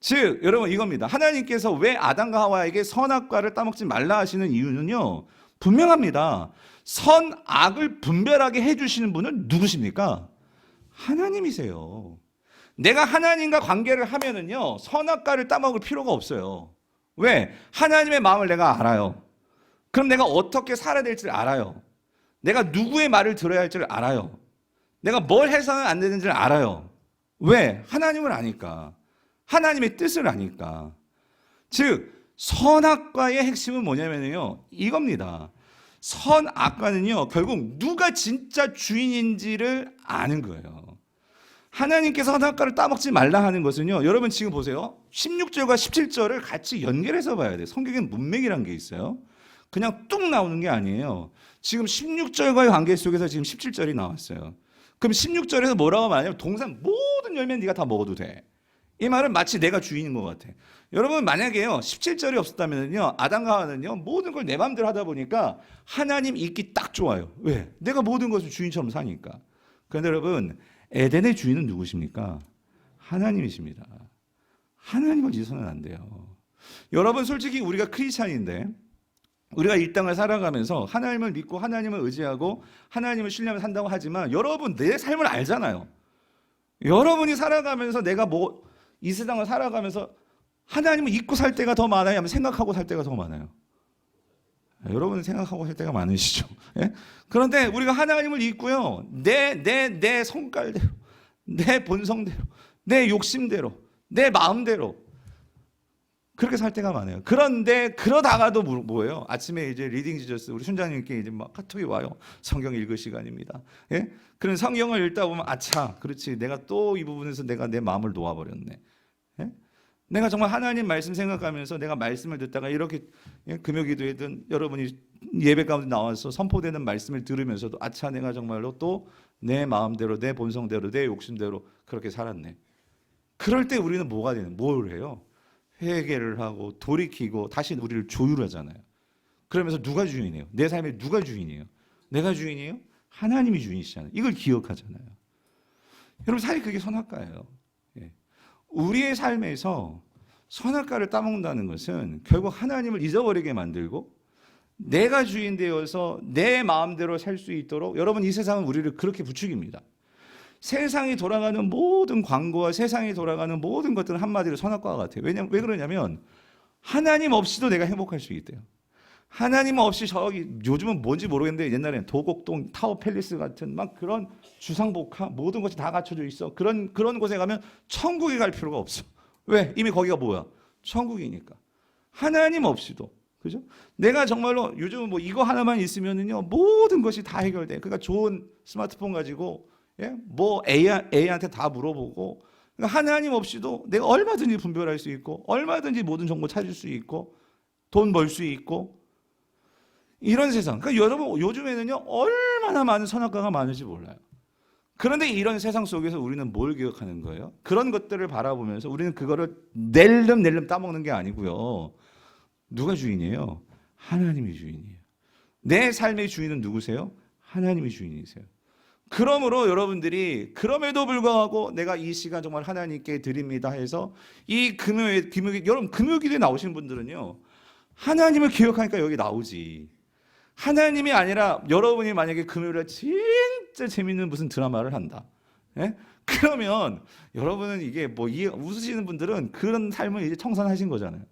즉 여러분 이겁니다. 하나님께서 왜 아담과 하와에게 선악과를 따먹지 말라 하시는 이유는요 분명합니다. 선악을 분별하게 해주시는 분은 누구십니까? 하나님이세요. 내가 하나님과 관계를 하면은요 선악과를 따먹을 필요가 없어요. 왜? 하나님의 마음을 내가 알아요. 그럼 내가 어떻게 살아야 될지를 알아요. 내가 누구의 말을 들어야 할지를 알아요. 내가 뭘 해서는 안 되는지를 알아요. 왜? 하나님을 아니까. 하나님의 뜻을 아니까. 즉 선악과의 핵심은 뭐냐면요 이겁니다. 선악과는요 결국 누가 진짜 주인인지를 아는 거예요. 하나님께서 선악과를 따먹지 말라 하는 것은요 여러분 지금 보세요. 16절과 17절을 같이 연결해서 봐야 돼요. 성경에는 문맥이라는 게 있어요. 그냥 뚝 나오는 게 아니에요. 지금 16절과의 관계 속에서 지금 17절이 나왔어요. 그럼 16절에서 뭐라고 말하냐면 동산 모든 열매는 네가 다 먹어도 돼. 이 말은 마치 내가 주인인 것 같아. 여러분 만약에요 17절이 없었다면요 아담과 하와는요 모든 걸 내 마음대로 하다 보니까 하나님 있기 딱 좋아요. 왜? 내가 모든 것을 주인처럼 사니까. 그런데 여러분 에덴의 주인은 누구십니까? 하나님이십니다. 하나님을 잊어서는 안 돼요. 여러분 솔직히 우리가 크리스찬인데 우리가 이 땅을 살아가면서 하나님을 믿고 하나님을 의지하고 하나님을 신뢰하며 산다고 하지만 여러분 내 삶을 알잖아요. 여러분이 살아가면서 내가 이 세상을 살아가면서 하나님을 잊고 살 때가 더 많아요? 아니면 생각하고 살 때가 더 많아요? 여러분은 생각하고 살 때가 많으시죠. 예? 그런데 우리가 하나님을 잊고요. 내 성깔대로, 내 본성대로, 내 욕심대로, 내 마음대로 그렇게 살 때가 많아요. 그런데 그러다가도 뭐예요? 아침에 이제 리딩 지저스 우리 순장님께 이제 막 카톡이 와요. 성경 읽을 시간입니다. 예? 그런 성경을 읽다 보면 아차, 그렇지. 내가 또 이 부분에서 내가 내 마음을 놓아버렸네. 예? 내가 정말 하나님 말씀 생각하면서 내가 말씀을 듣다가 이렇게 금요기도회든 여러분이 예배 가운데 나와서 선포되는 말씀을 들으면서도 아차 내가 정말로 또 내 마음대로 내 본성대로 내 욕심대로 그렇게 살았네. 그럴 때 우리는 뭐가 되는? 뭘 해요? 회개를 하고 돌이키고 다시 우리를 조율하잖아요. 그러면서 누가 주인이에요? 내 삶에 누가 주인이에요? 내가 주인이에요? 하나님이 주인이시잖아요. 이걸 기억하잖아요. 여러분 사실 그게 선악과예요. 예. 우리의 삶에서 선악과를 따먹는다는 것은 결국 하나님을 잊어버리게 만들고 내가 주인 되어서 내 마음대로 살 수 있도록, 여러분 이 세상은 우리를 그렇게 부추깁니다. 세상이 돌아가는 모든 광고와 세상이 돌아가는 모든 것들은 한마디로 선악과와 같아요. 왜 그러냐면 하나님 없이도 내가 행복할 수 있대요. 하나님 없이 저기 요즘은 뭔지 모르겠는데 옛날에는 도곡동 타워 팰리스 같은 막 그런 주상복합 모든 것이 다 갖춰져 있어. 그런 곳에 가면 천국에 갈 필요가 없어. 왜? 이미 거기가 뭐야? 천국이니까. 하나님 없이도. 그죠? 내가 정말로 요즘 뭐 이거 하나만 있으면은요 모든 것이 다 해결돼. 그러니까 좋은 스마트폰 가지고 뭐 AI한테 다 물어보고, 그러니까 하나님 없이도 내가 얼마든지 분별할 수 있고 얼마든지 모든 정보 찾을 수 있고 돈 벌 수 있고 이런 세상. 그러니까 여러분 요즘에는요 얼마나 많은 선악과가 많은지 몰라요. 그런데 이런 세상 속에서 우리는 뭘 기억하는 거예요? 그런 것들을 바라보면서 우리는 그거를 낼름 따먹는 게 아니고요. 누가 주인이에요? 하나님이 주인이에요. 내 삶의 주인은 누구세요? 하나님이 주인이세요. 그러므로 여러분들이 그럼에도 불구하고 내가 이 시간 정말 하나님께 드립니다 해서 이 금요일 여러분 금요일에 나오시는 분들은요 하나님을 기억하니까 여기 나오지. 하나님이 아니라 여러분이 만약에 금요일에 진짜 재밌는 무슨 드라마를 한다. 예? 그러면 여러분은 이게 뭐 웃으시는 분들은 그런 삶을 이제 청산하신 거잖아요.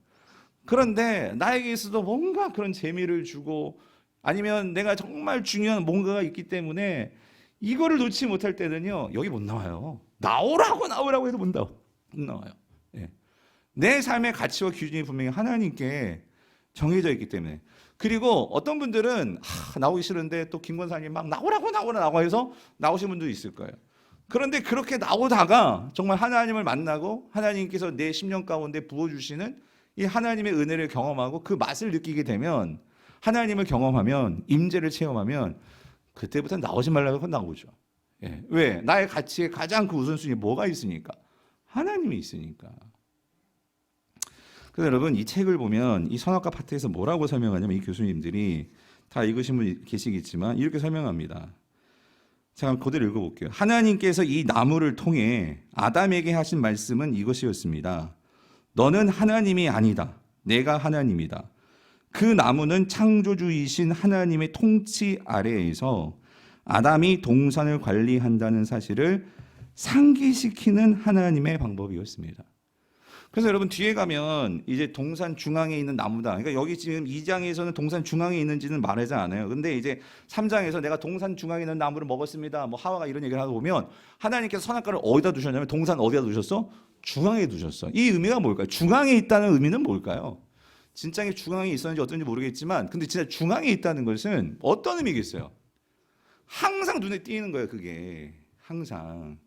그런데 나에게 있어도 뭔가 그런 재미를 주고 아니면 내가 정말 중요한 뭔가가 있기 때문에 이거를 놓지 못할 때는요 여기 못 나와요. 나오라고 해도 못 나와요. 예. 내 삶의 가치와 기준이 분명히 하나님께 정해져 있기 때문에. 그리고 어떤 분들은 나오기 싫은데 또 김 권사님 막 나오라고 해서 나오신 분도 있을 거예요. 그런데 그렇게 나오다가 정말 하나님을 만나고 하나님께서 내 심령 가운데 부어주시는 이 하나님의 은혜를 경험하고 그 맛을 느끼게 되면, 하나님을 경험하면, 임재를 체험하면 그때부터 나오지 말라고 하면 나오죠. 예. 왜? 나의 가치의 가장 그 우선순위에 뭐가 있으니까? 하나님이 있으니까. 그래서 여러분 이 책을 보면 이 선악과 파트에서 뭐라고 설명하냐면 이 교수님들이 다 읽으신 분 계시겠지만 이렇게 설명합니다. 제가 그대로 읽어볼게요. 하나님께서 이 나무를 통해 아담에게 하신 말씀은 이것이었습니다. 너는 하나님이 아니다. 내가 하나님이다. 그 나무는 창조주이신 하나님의 통치 아래에서 아담이 동산을 관리한다는 사실을 상기시키는 하나님의 방법이었습니다. 그래서 여러분 뒤에 가면 이제 동산 중앙에 있는 나무다. 그러니까 여기 지금 2장에서는 동산 중앙에 있는지는 말하지 않아요. 근데 이제 3장에서 내가 동산 중앙에 있는 나무를 먹었습니다. 뭐 하와가 이런 얘기를 하고 보면 하나님께서 선악과를 어디다 두셨냐면 동산 어디다 두셨어? 중앙에 두셨어. 이 의미가 뭘까요? 중앙에 있다는 의미는 뭘까요? 진짜 중앙에 있었는지 어떤지 모르겠지만 근데 진짜 중앙에 있다는 것은 어떤 의미겠어요? 항상 눈에 띄는 거예요. 그게 항상.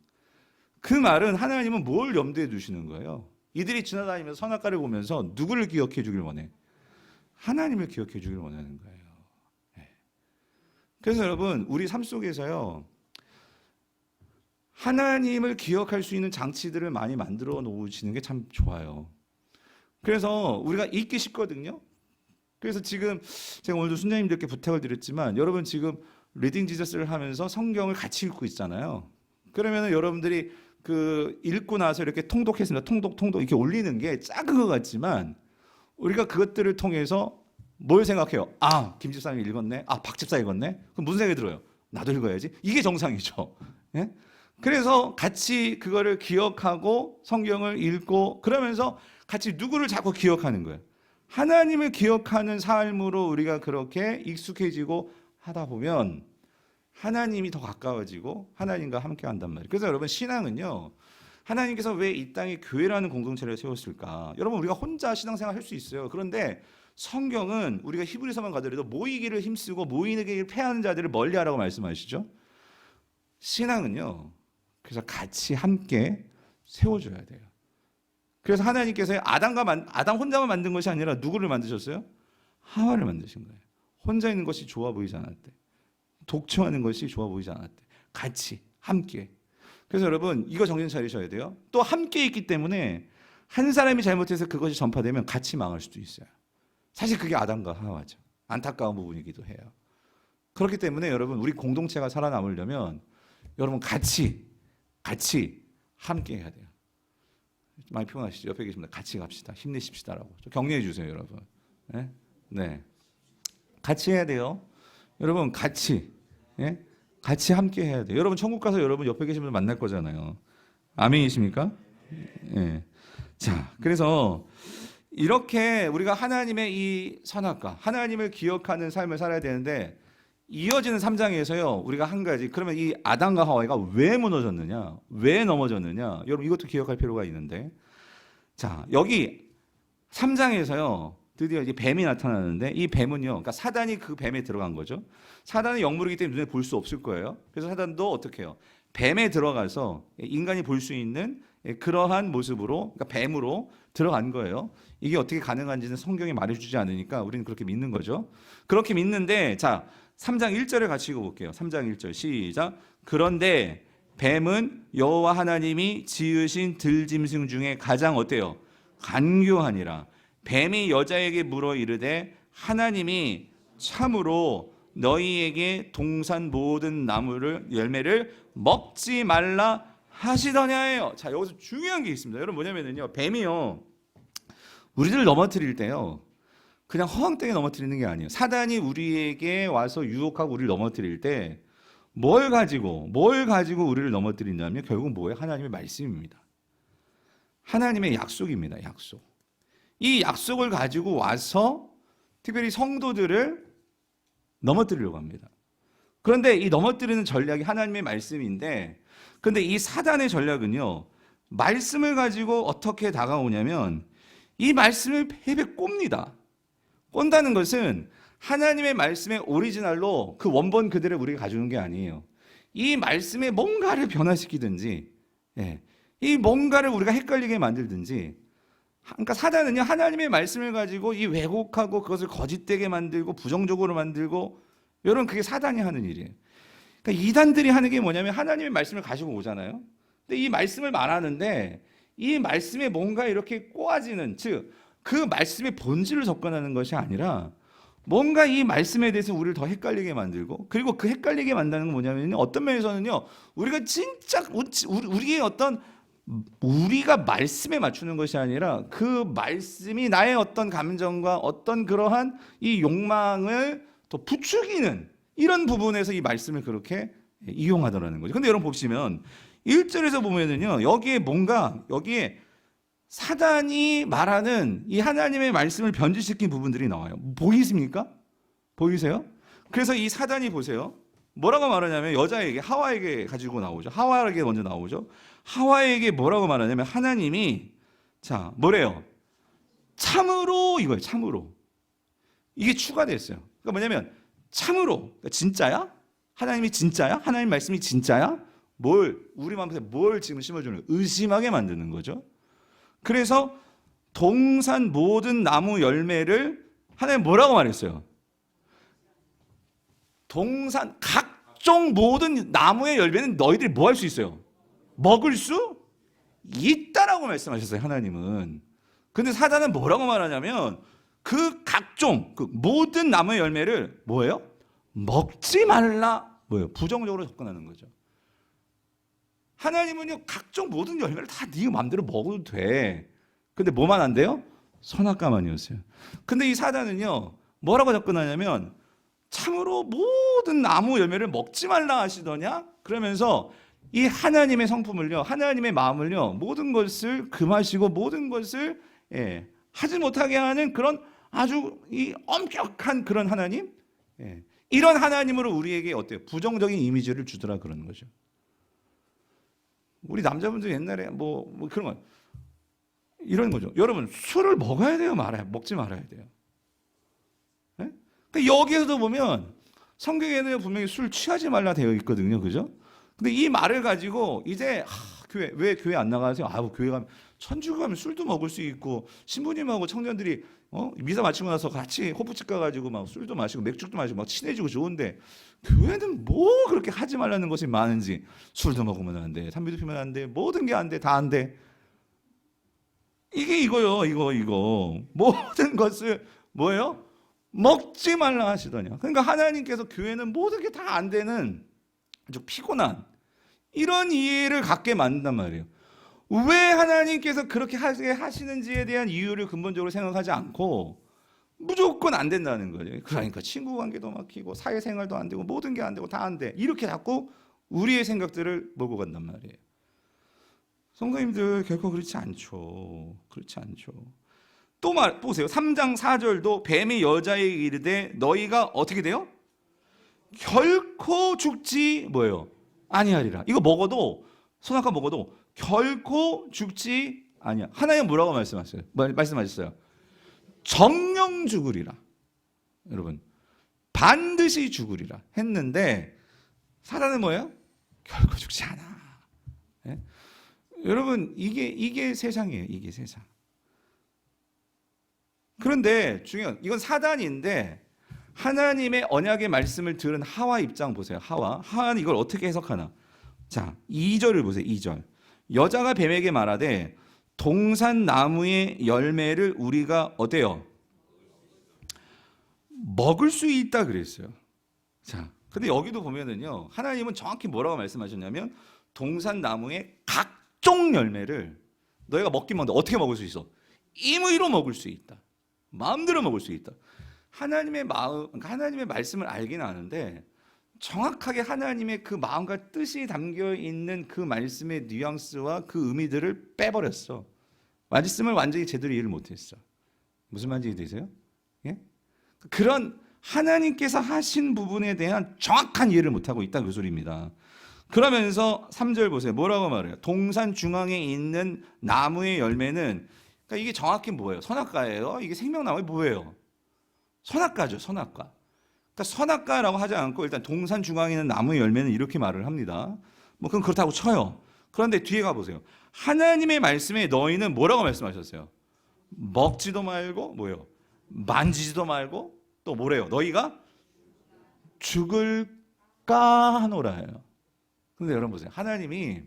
그 말은 하나님은 뭘 염두에 두시는 거예요? 이들이 지나다니면서 선악과를 보면서 누구를 기억해 주길 원해? 하나님을 기억해 주길 원하는 거예요. 그래서 여러분 우리 삶 속에서요 하나님을 기억할 수 있는 장치들을 많이 만들어 놓으시는 게 참 좋아요. 그래서 우리가 읽기 쉽거든요. 그래서 지금 제가 오늘도 순자님들께 부탁을 드렸지만 여러분 지금 리딩 지저스를 하면서 성경을 같이 읽고 있잖아요. 그러면 여러분들이 그 읽고 나서 이렇게 통독했습니다. 통독 이렇게 올리는 게 작은 것 같지만 우리가 그것들을 통해서 뭘 생각해요? 김 집사님이 읽었네. 박 집사 읽었네. 그럼 무슨 생각이 들어요? 나도 읽어야지. 이게 정상이죠. 예? 그래서 같이 그거를 기억하고 성경을 읽고 그러면서 같이 누구를 자꾸 기억하는 거예요. 하나님을 기억하는 삶으로 우리가 그렇게 익숙해지고 하다 보면 하나님이 더 가까워지고 하나님과 함께 한단 말이에요. 그래서 여러분 신앙은요. 하나님께서 왜 이 땅에 교회라는 공동체를 세웠을까? 여러분 우리가 혼자 신앙생활 할 수 있어요. 그런데 성경은 우리가 히브리서만 가더라도 모이기를 힘쓰고 모이기를 패하는 자들을 멀리하라고 말씀하시죠. 신앙은요. 그래서 같이 함께 세워줘야 돼요. 그래서 하나님께서 아담 혼자만 만든 것이 아니라 누구를 만드셨어요? 하와를 만드신 거예요. 혼자 있는 것이 좋아 보이지 않았대. 독청하는 것이 좋아 보이지 않았대. 같이 함께. 그래서 여러분 이거 정신 차리셔야 돼요. 또 함께 있기 때문에 한 사람이 잘못해서 그것이 전파되면 같이 망할 수도 있어요. 사실 그게 아담과 하와죠. 안타까운 부분이기도 해요. 그렇기 때문에 여러분 우리 공동체가 살아남으려면 여러분 같이 같이 함께 해야 돼요. 많이 피곤하시죠? 옆에 계십니다. 같이 갑시다. 힘내십시다라고 좀 격려해 주세요, 여러분. 네? 네. 같이 해야 돼요. 여러분 같이, 예? 같이 함께 해야 돼요. 여러분 천국 가서 여러분 옆에 계신 분 만날 거잖아요. 아멘이십니까? 예. 자, 그래서 이렇게 우리가 하나님의 이 선악과 하나님을 기억하는 삶을 살아야 되는데 이어지는 3장에서요 우리가 한 가지, 그러면 이 아담과 하와가 왜 무너졌느냐, 왜 넘어졌느냐, 여러분 이것도 기억할 필요가 있는데, 자 여기 3장에서요 드디어 이제 뱀이 나타나는데, 이 뱀은요, 그러니까 사단이 그 뱀에 들어간 거죠. 사단은 영물이기 때문에 눈에 볼 수 없을 거예요. 그래서 사단도 어떻게 해요? 뱀에 들어가서 인간이 볼 수 있는 그러한 모습으로, 그러니까 뱀으로 들어간 거예요. 이게 어떻게 가능한지는 성경이 말해주지 않으니까 우리는 그렇게 믿는 거죠. 그렇게 믿는데, 자 3장 1절을 같이 읽어볼게요. 3장 1절 시작. 그런데 뱀은 여호와 하나님이 지으신 들짐승 중에 가장 어때요? 간교하니라. 뱀이 여자에게 물어 이르되 하나님이 참으로 너희에게 동산 모든 나무를 열매를 먹지 말라 하시더냐예요. 자 여기서 중요한 게 있습니다. 여러분 뭐냐면요, 뱀이요 우리를 넘어뜨릴 때요 그냥 허황되게 넘어뜨리는 게 아니에요. 사단이 우리에게 와서 유혹하고 우리를 넘어뜨릴 때 뭘 가지고 우리를 넘어뜨리냐면 결국 뭐예요? 하나님의 말씀입니다. 하나님의 약속입니다. 약속. 이 약속을 가지고 와서 특별히 성도들을 넘어뜨리려고 합니다. 그런데 이 넘어뜨리는 전략이 하나님의 말씀인데, 그런데 이 사단의 전략은요 말씀을 가지고 어떻게 다가오냐면 이 말씀을 뱀에 꼽니다. 꼰다는 것은 하나님의 말씀의 오리지널로 그 원본 그대로 우리가 가져오는 게 아니에요. 이 말씀에 뭔가를 변화시키든지, 예, 이 뭔가를 우리가 헷갈리게 만들든지. 그러니까 사단은요 하나님의 말씀을 가지고 이 왜곡하고 그것을 거짓되게 만들고 부정적으로 만들고, 여러분 그게 사단이 하는 일이에요. 그러니까 이단들이 하는 게 뭐냐면 하나님의 말씀을 가지고 오잖아요. 근데 이 말씀을 말하는데 이 말씀에 뭔가 이렇게 꼬아지는, 즉 그 말씀의 본질을 접근하는 것이 아니라 뭔가 이 말씀에 대해서 우리를 더 헷갈리게 만들고, 그리고 그 헷갈리게 만드는 건 뭐냐면 어떤 면에서는요 우리가 진짜 우리의 어떤 우리가 말씀에 맞추는 것이 아니라 그 말씀이 나의 어떤 감정과 어떤 그러한 이 욕망을 더 부추기는 이런 부분에서 이 말씀을 그렇게 이용하더라는 거죠. 근데 여러분 보시면 1절에서 보면은요 여기에 사단이 말하는 이 하나님의 말씀을 변질시킨 부분들이 나와요. 보이십니까? 보이세요? 그래서 이 사단이 보세요. 뭐라고 말하냐면 여자에게, 하와에게 가지고 나오죠. 하와에게 먼저 나오죠. 하와에게 뭐라고 말하냐면 하나님이, 자 뭐래요? 참으로, 이거예요. 참으로. 이게 추가됐어요. 그러니까 뭐냐면 참으로, 그러니까 진짜야? 하나님이 진짜야? 하나님 말씀이 진짜야? 우리 마음에 뭘 지금 심어주는 거예요? 의심하게 만드는 거죠. 그래서 동산 모든 나무 열매를 하나님 뭐라고 말했어요? 동산 각종 모든 나무의 열매는 너희들이 뭐 할 수 있어요? 먹을 수 있다라고 말씀하셨어요, 하나님은. 근데 사단은 뭐라고 말하냐면 그 각종 그 모든 나무의 열매를 뭐예요? 먹지 말라. 뭐예요? 부정적으로 접근하는 거죠. 하나님은요 각종 모든 열매를 다 네 마음대로 먹어도 돼. 근데 뭐만 안 돼요? 선악과만이었어요. 근데 이 사단은요 뭐라고 접근하냐면 참으로 모든 나무 열매를 먹지 말라 하시더냐? 그러면서 이 하나님의 성품을요, 하나님의 마음을요, 모든 것을 금하시고 모든 것을 하지 못하게 하는 그런 아주 이 엄격한 그런 하나님, 이런 하나님으로 우리에게 어때요? 부정적인 이미지를 주더라 그러는 거죠. 우리 남자분들 옛날에 뭐 그런 거 이런 거죠. 여러분 술을 먹어야 돼요, 먹지 말아야 돼요. 네? 그러니까 여기에서도 보면 성경에는 분명히 술 취하지 말라 되어 있거든요, 그죠? 근데 이 말을 가지고 이제 왜 교회 안 나가세요? 교회 가면 천주교 가면 술도 먹을 수 있고 신부님하고 청년들이 미사 마치고 나서 같이 호프집 가가지고 막 술도 마시고 맥주도 마시고 막 친해지고 좋은데 교회는 뭐 그렇게 하지 말라는 것이 많은지, 술도 먹으면 안 돼, 담배도 피우면 안 돼, 모든 게 안 돼, 다 안 돼. 이게 이거요, 이거 모든 것을 뭐예요? 먹지 말라 하시더냐. 그러니까 하나님께서 교회는 모든 게 다 안 되는 아주 피곤한 이런 이해를 갖게 만든단 말이에요. 왜 하나님께서 그렇게 하시는지에 대한 이유를 근본적으로 생각하지 않고 무조건 안 된다는 거예요. 그러니까 친구 관계도 막히고 사회생활도 안 되고 모든 게 안 되고 다 안 돼. 이렇게 자꾸 우리의 생각들을 몰고 간단 말이에요. 성도님들 결코 그렇지 않죠. 그렇지 않죠. 또 보세요. 3장 4절도 뱀이 여자에게 이르되 너희가 어떻게 돼요? 결코 죽지 뭐예요? 아니하리라. 이거 먹어도 선악과 먹어도 결코 죽지 아니야. 하나님 뭐라고 말씀하셨어요? 정령 죽으리라. 여러분 반드시 죽으리라 했는데 사단은 뭐예요? 결코 죽지 않아. 예? 여러분 이게 세상이에요. 이게 세상. 그런데 중요한 이건 사단인데 하나님의 언약의 말씀을 들은 하와 입장 보세요. 하와는 이걸 어떻게 해석하나? 자, 2절을 보세요. 2절. 여자가 뱀에게 말하되 동산 나무의 열매를 우리가 어때요? 먹을 수 있다 그랬어요. 자, 근데 여기도 보면은요. 하나님은 정확히 뭐라고 말씀하셨냐면 동산 나무의 각종 열매를 너희가 먹긴 먹는데 어떻게 먹을 수 있어? 임의로 먹을 수 있다. 마음대로 먹을 수 있다. 하나님의 마음, 하나님의 말씀을 알긴 아는데 정확하게 하나님의 그 마음과 뜻이 담겨 있는 그 말씀의 뉘앙스와 그 의미들을 빼버렸어. 말씀을 완전히 제대로 이해를 못했어. 무슨 말인지 이해되세요? 예? 그런 하나님께서 하신 부분에 대한 정확한 이해를 못하고 있다 그 소리입니다. 그러면서 3절 보세요. 뭐라고 말해요? 동산 중앙에 있는 나무의 열매는 그러니까 이게 정확히 뭐예요? 선악과예요? 이게 생명나무에 뭐예요? 선악과죠. 선악과. 그러니까 선악과라고 하지 않고 일단 동산 중앙에 있는 나무의 열매는 이렇게 말을 합니다. 뭐 그건 그렇다고 쳐요. 그런데 뒤에 가보세요. 하나님의 말씀에 너희는 뭐라고 말씀하셨어요? 먹지도 말고 뭐예요? 만지지도 말고 또 뭐래요? 너희가 죽을까 하노라예요. 근데 여러분 보세요. 하나님이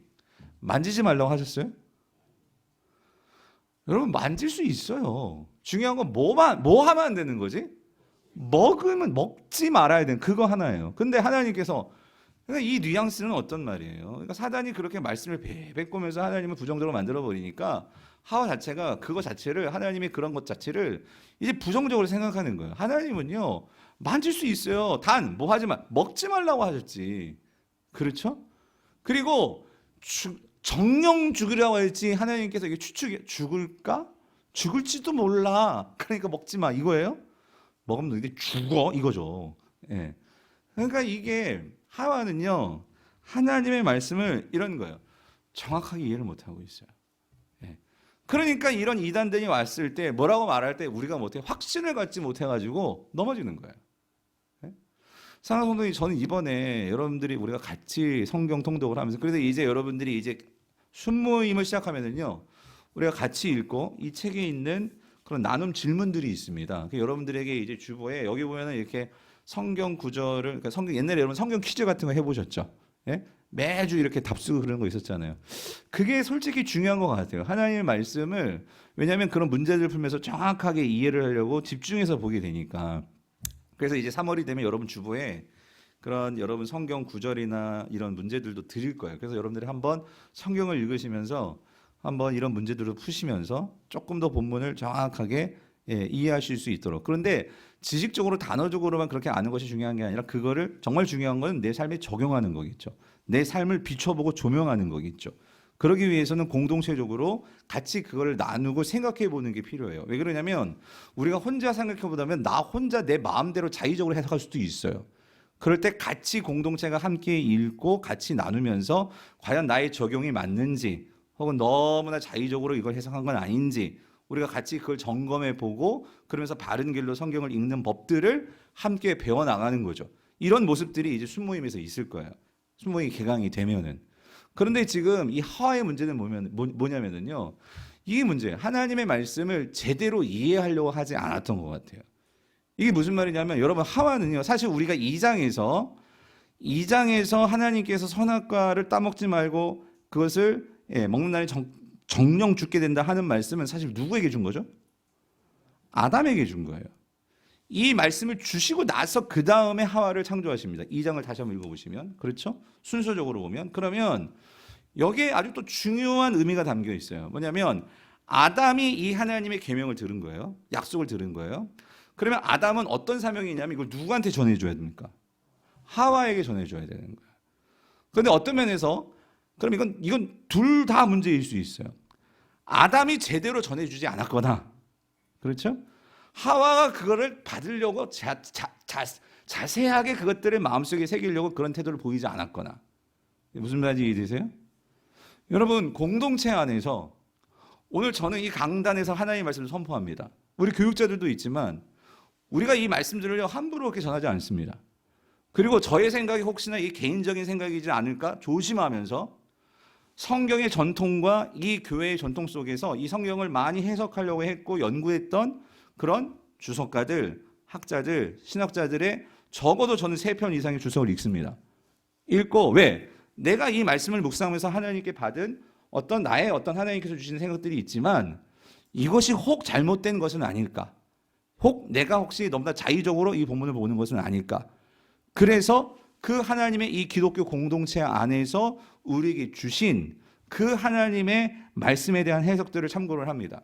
만지지 말라고 하셨어요? 여러분 만질 수 있어요. 중요한 건 뭐 하면 안 되는 거지? 먹으면 먹지 말아야 되는 그거 하나예요. 근데 하나님께서 그러니까 이 뉘앙스는 어떤 말이에요? 그러니까 사단이 그렇게 말씀을 베베꼬면서 하나님을 부정적으로 만들어 버리니까 하와 자체가 그거 자체를 하나님의 그런 것 자체를 이제 부정적으로 생각하는 거예요. 하나님은요 만질 수 있어요. 단 뭐 하지 마 먹지 말라고 하셨지. 그렇죠? 그리고 정령 죽으라고 했지 하나님께서 이게 추측이 죽을까? 죽을지도 몰라. 그러니까 먹지 마 이거예요? 먹으면 너희들 죽어 이거죠. 예. 그러니까 이게 하와는요 하나님의 말씀을 이런 거예요. 정확하게 이해를 못하고 있어요. 예. 그러니까 이런 이단들이 왔을 때 뭐라고 말할 때 우리가 못해 확신을 갖지 못해가지고 넘어지는 거예요. 예? 사랑하는 성도님, 저는 이번에 여러분들이 우리가 같이 성경 통독을 하면서 그래서 이제 여러분들이 이제 순모임을 시작하면은요 우리가 같이 읽고 이 책에 있는 그런 나눔 질문들이 있습니다. 여러분들에게 이제 주보에 여기 보면은 이렇게 성경 구절을 그러니까 성경 옛날에 여러분 성경 퀴즈 같은 거 해보셨죠? 예? 매주 이렇게 답 쓰고 그런 거 있었잖아요. 그게 솔직히 중요한 것 같아요. 하나님의 말씀을 왜냐하면 그런 문제들을 풀면서 정확하게 이해를 하려고 집중해서 보게 되니까. 그래서 이제 3월이 되면 여러분 주보에 그런 여러분 성경 구절이나 이런 문제들도 드릴 거예요. 그래서 여러분들이 한번 성경을 읽으시면서 한번 이런 문제들을 푸시면서 조금 더 본문을 정확하게 이해하실 수 있도록. 그런데 지식적으로 단어적으로만 그렇게 아는 것이 중요한 게 아니라 그거를 정말 중요한 건 내 삶에 적용하는 거겠죠. 내 삶을 비춰보고 조명하는 거겠죠. 그러기 위해서는 공동체적으로 같이 그걸 나누고 생각해 보는 게 필요해요. 왜 그러냐면 우리가 혼자 생각해 보다면 나 혼자 내 마음대로 자의적으로 해석할 수도 있어요. 그럴 때 같이 공동체가 함께 읽고 같이 나누면서 과연 나의 적용이 맞는지 혹은 너무나 자의적으로 이걸 해석한 건 아닌지 우리가 같이 그걸 점검해 보고 그러면서 바른 길로 성경을 읽는 법들을 함께 배워나가는 거죠. 이런 모습들이 이제 순모임에서 있을 거예요. 순모임이 개강이 되면은. 그런데 지금 이 하와의 문제는 뭐냐면은요. 이 문제, 하나님의 말씀을 제대로 이해하려고 하지 않았던 것 같아요. 이게 무슨 말이냐면 여러분 하와는요. 사실 우리가 2장에서 하나님께서 선악과를 따먹지 말고 그것을 먹는 날에 정령 죽게 된다 하는 말씀은 사실 누구에게 준 거죠? 아담에게 준 거예요. 이 말씀을 주시고 나서 그 다음에 하와를 창조하십니다. 2장을 다시 한번 읽어보시면 그렇죠? 순서적으로 보면 그러면 여기에 아주 또 중요한 의미가 담겨 있어요. 뭐냐면 아담이 이 하나님의 계명을 들은 거예요. 약속을 들은 거예요. 그러면 아담은 어떤 사명이 있냐면 이걸 누구한테 전해줘야 됩니까? 하와에게 전해줘야 되는 거예요. 그런데 어떤 면에서 그럼 이건 둘 다 문제일 수 있어요. 아담이 제대로 전해주지 않았거나 그렇죠? 하와가 그거를 받으려고 자세하게 그것들을 마음속에 새기려고 그런 태도를 보이지 않았거나 무슨 말인지 이해되세요? 여러분 공동체 안에서 오늘 저는 이 강단에서 하나님의 말씀을 선포합니다. 우리 교육자들도 있지만 우리가 이 말씀들을 함부로 그렇게 전하지 않습니다. 그리고 저의 생각이 혹시나 이 개인적인 생각이지 않을까 조심하면서 성경의 전통과 이 교회의 전통 속에서 이 성경을 많이 해석하려고 했고 연구했던 그런 주석가들, 학자들, 신학자들의 적어도 저는 3편 이상의 주석을 읽습니다. 읽고 왜? 내가 이 말씀을 묵상하면서 하나님께 받은 나의 하나님께서 주시는 생각들이 있지만 이것이 혹 잘못된 것은 아닐까? 혹 내가 혹시 너무나 자의적으로 이 본문을 보는 것은 아닐까? 그래서 그 하나님의 이 기독교 공동체 안에서 우리에게 주신 그 하나님의 말씀에 대한 해석들을 참고를 합니다.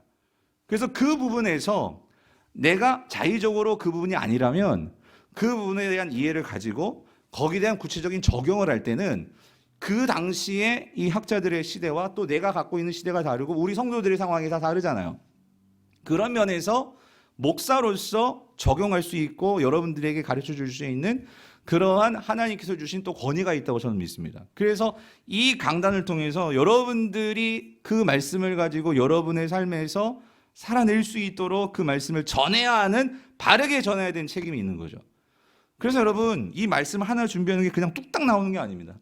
그래서 그 부분에서 내가 자의적으로 그 부분이 아니라면 그 부분에 대한 이해를 가지고 거기에 대한 구체적인 적용을 할 때는 그 당시에 이 학자들의 시대와 또 내가 갖고 있는 시대가 다르고 우리 성도들의 상황이 다 다르잖아요. 그런 면에서 목사로서 적용할 수 있고 여러분들에게 가르쳐 줄 수 있는 그러한 하나님께서 주신 또 권위가 있다고 저는 믿습니다. 그래서 이 강단을 통해서 여러분들이 그 말씀을 가지고 여러분의 삶에서 살아낼 수 있도록 그 말씀을 전해야 하는 바르게 전해야 되는 책임이 있는 거죠. 그래서 여러분 이 말씀 하나 준비하는 게 그냥 뚝딱 나오는 게 아닙니다.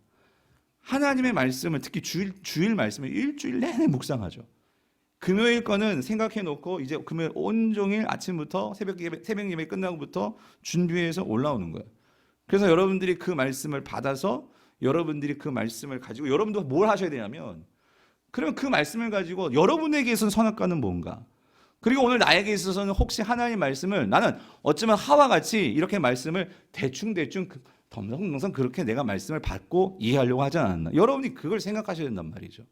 하나님의 말씀을 특히 주일 말씀을 일주일 내내 묵상하죠. 금요일 거는 생각해 놓고 이제 금요일 온종일 아침부터 새벽 예배 끝나고부터 준비해서 올라오는 거예요. 그래서 여러분들이 그 말씀을 받아서 여러분들이 그 말씀을 가지고 여러분도 뭘 하셔야 되냐면 그러면 그 말씀을 가지고 여러분에게 있어서 선악과는 뭔가 그리고 오늘 나에게 있어서는 혹시 하나님 말씀을 나는 어쩌면 하와 같이 이렇게 말씀을 대충 덤성덤성 그렇게 내가 말씀을 받고 이해하려고 하지 않았나. 여러분이 그걸 생각하셔야 된단 말이죠.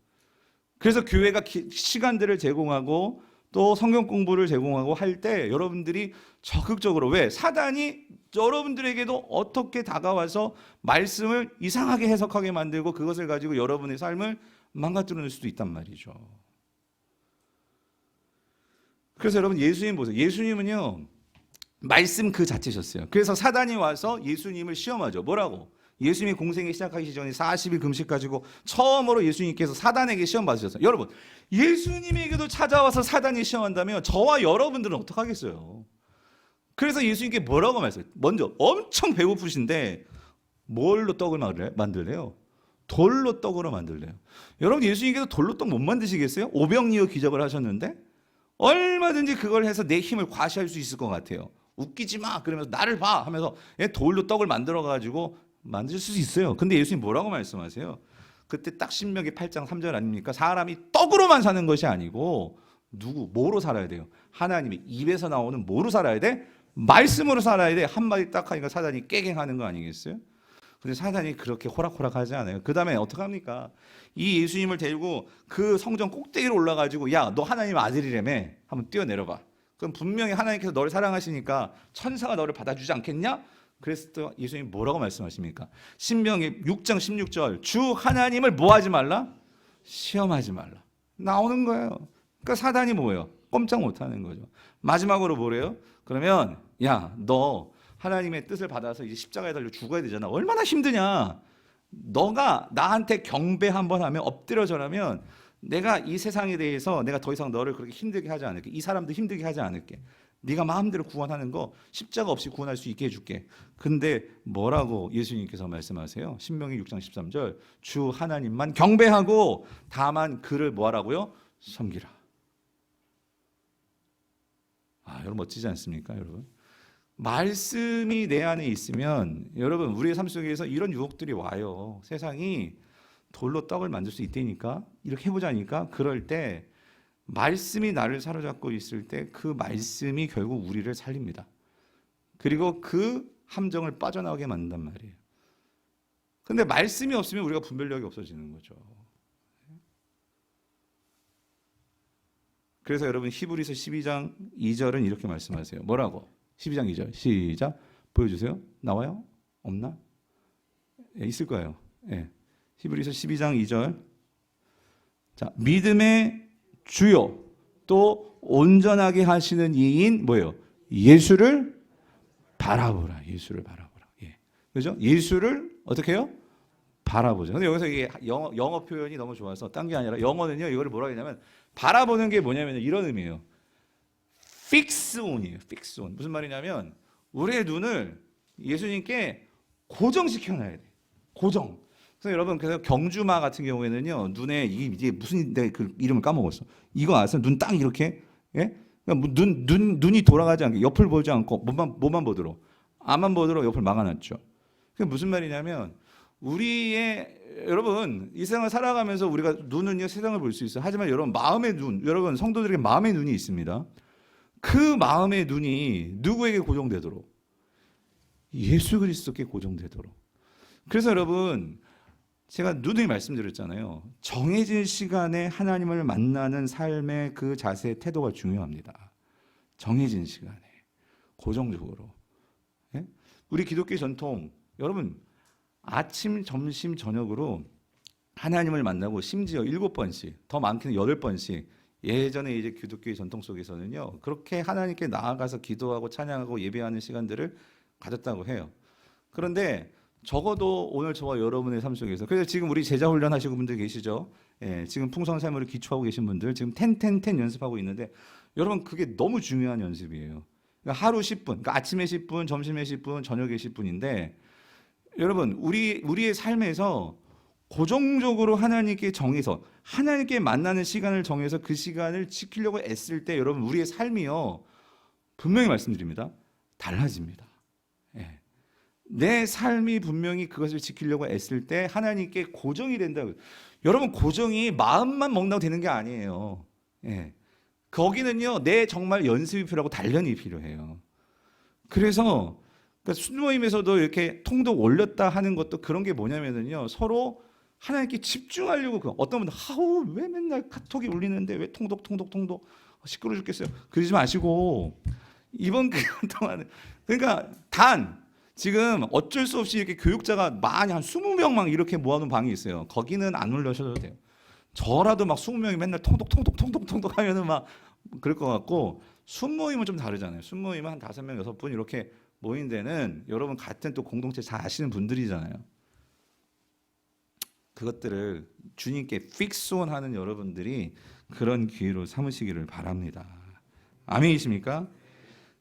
그래서 교회가 시간들을 제공하고 또 성경 공부를 제공하고 할 때 여러분들이 적극적으로 왜? 사단이 여러분들에게도 어떻게 다가와서 말씀을 이상하게 해석하게 만들고 그것을 가지고 여러분의 삶을 망가뜨려 놓을 수도 있단 말이죠. 그래서 여러분 예수님 보세요. 예수님은요. 말씀 그 자체셨어요. 그래서 사단이 와서 예수님을 시험하죠. 뭐라고? 예수님이 공생에 시작하기 전에 40일 금식 가지고 처음으로 예수님께서 사단에게 시험 받으셨어요. 여러분 예수님에게도 찾아와서 사단이 시험한다면 저와 여러분들은 어떡하겠어요? 그래서 예수님께 뭐라고 말씀해요? 먼저 엄청 배고프신데 뭘로 떡을 만들래요? 돌로 떡으로 만들래요. 여러분 예수님께서 돌로 떡 못 만드시겠어요? 오병이어 기적을 하셨는데 얼마든지 그걸 해서 내 힘을 과시할 수 있을 것 같아요. 웃기지 마 그러면서 나를 봐 하면서 돌로 떡을 만들어 가지고 만들 수 있어요. 근데 예수님 뭐라고 말씀하세요? 그때 딱 신명기 8장 3절 아닙니까? 사람이 떡으로만 사는 것이 아니고 뭐로 살아야 돼요? 하나님의 입에서 나오는 뭐로 살아야 돼? 말씀으로 살아야 돼. 한마디 딱 하니까 사단이 깨갱하는 거 아니겠어요? 근데 사단이 그렇게 호락호락하지 않아요. 그 다음에 어떡합니까? 이 예수님을 데리고 그 성전 꼭대기로 올라가지고 야, 너 하나님 아들이라며 한번 뛰어내려봐. 그럼 분명히 하나님께서 너를 사랑하시니까 천사가 너를 받아주지 않겠냐? 그랬을 때 예수님이 뭐라고 말씀하십니까? 신명기 6장 16절 주 하나님을 뭐하지 말라? 시험하지 말라. 나오는 거예요. 그러니까 사단이 뭐예요? 꼼짝 못하는 거죠. 마지막으로 뭐래요? 그러면 야, 너 하나님의 뜻을 받아서 이제 십자가에 달려 죽어야 되잖아. 얼마나 힘드냐? 너가 나한테 경배 한번 하면 엎드려 절하면 내가 이 세상에 대해서 내가 더 이상 너를 그렇게 힘들게 하지 않을게. 이 사람들 힘들게 하지 않을게. 네가 마음대로 구원하는 거 십자가 없이 구원할 수 있게 해줄게. 근데 뭐라고 예수님께서 말씀하세요? 신명기 6장 13절 주 하나님만 경배하고 다만 그를 뭐하라고요? 섬기라. 여러분 멋지지 않습니까? 여러분 말씀이 내 안에 있으면 여러분 우리의 삶 속에서 이런 유혹들이 와요. 세상이 돌로 떡을 만들 수 있다니까 이렇게 해보자니까 그럴 때 말씀이 나를 사로잡고 있을 때 그 말씀이 결국 우리를 살립니다. 그리고 그 함정을 빠져나오게 만든단 말이에요. 근데 말씀이 없으면 우리가 분별력이 없어지는 거죠. 그래서 여러분 히브리서 12장 2절은 이렇게 말씀하세요. 뭐라고? 12장 2절 시작. 보여주세요. 나와요? 없나? 예, 있을 거예요. 예. 히브리서 12장 2절. 자, 믿음의 주요 또 온전하게 하시는 이인 뭐예요? 예수를 바라보라. 예수를 바라보라. 예. 그죠? 예수를 어떻게 해요? 바라보죠. 근데 여기서 이게 영어 표현이 너무 좋아서 딴 게 아니라 영어는요, 이거를 뭐라고 하냐면 바라보는 게 뭐냐면 이런 의미예요. fix on이에요. fix on. 무슨 말이냐면 우리의 눈을 예수님께 고정시켜 놔야 돼. 고정. 그래서 여러분, 그래서 경주마 같은 경우에는요, 눈에 이게 무슨, 내가 그 이름을 까먹었어. 이거 아세요? 눈 딱 이렇게, 예? 그러니까 눈이 돌아가지 않게 옆을 보지 않고 뭐만 보도록, 앞만 보도록 옆을 막아놨죠. 그게 무슨 말이냐면 여러분, 이 세상을 살아가면서 우리가 눈은요, 세상을 볼 수 있어요. 하지만 여러분, 마음의 눈, 여러분, 성도들에게 마음의 눈이 있습니다. 그 마음의 눈이 누구에게 고정되도록? 예수 그리스도께 고정되도록. 그래서 여러분, 제가 누누이 말씀드렸잖아요. 정해진 시간에 하나님을 만나는 삶의 그 자세, 태도가 중요합니다. 정해진 시간에, 고정적으로. 예? 우리 기독교 전통, 여러분, 아침, 점심, 저녁으로 하나님을 만나고 심지어 7번씩, 더 많게는 8번씩, 예전에 이제 기독교의 전통 속에서는요, 그렇게 하나님께 나아가서 기도하고 찬양하고 예배하는 시간들을 가졌다고 해요. 그런데 적어도 오늘 저와 여러분의 삶 속에서, 그래서 지금 우리 제자 훈련 하시고 분들 계시죠? 예, 지금 풍성한 삶으로 기초하고 계신 분들 지금 10 연습하고 있는데, 여러분 그게 너무 중요한 연습이에요. 그러니까 하루 10분, 그러니까 아침에 10분, 점심에 10분, 저녁에 10분인데, 여러분 우리의 삶에서 고정적으로 하나님께 정해서 하나님께 만나는 시간을 정해서 그 시간을 지키려고 애쓸 때, 여러분 우리의 삶이요, 분명히 말씀드립니다, 달라집니다. 예. 내 삶이 분명히 그것을 지키려고 애쓸 때 하나님께 고정이 된다고. 여러분, 고정이 마음만 먹는다고 되는 게 아니에요. 예. 거기는요, 내 정말 연습이 필요하고 단련이 필요해요. 그래서 그러니까 순모임에서도 이렇게 통독 올렸다 하는 것도 그런 게 뭐냐면요, 서로 하나님께 집중하려고. 어떤 분들 하우 왜 맨날 카톡이 울리는데 왜 통독 시끄러워 죽겠어요. 그러지 마시고 이번 기간 동안에, 그러니까 지금 어쩔 수 없이 이렇게 교육자가 많이 한 20명 막 이렇게 모아놓은 방이 있어요. 거기는 안 올려셔도 돼요. 저라도 막 20명이 맨날 통독 하면은 막 그럴 것 같고, 순모임은 좀 다르잖아요. 순모임은 한 5명, 6분 이렇게 모인 데는 여러분 같은 또 공동체 잘 아시는 분들이잖아요. 그것들을 주님께 픽스온 하는 여러분들이 그런 기회로 삼으시기를 바랍니다. 아멘이십니까?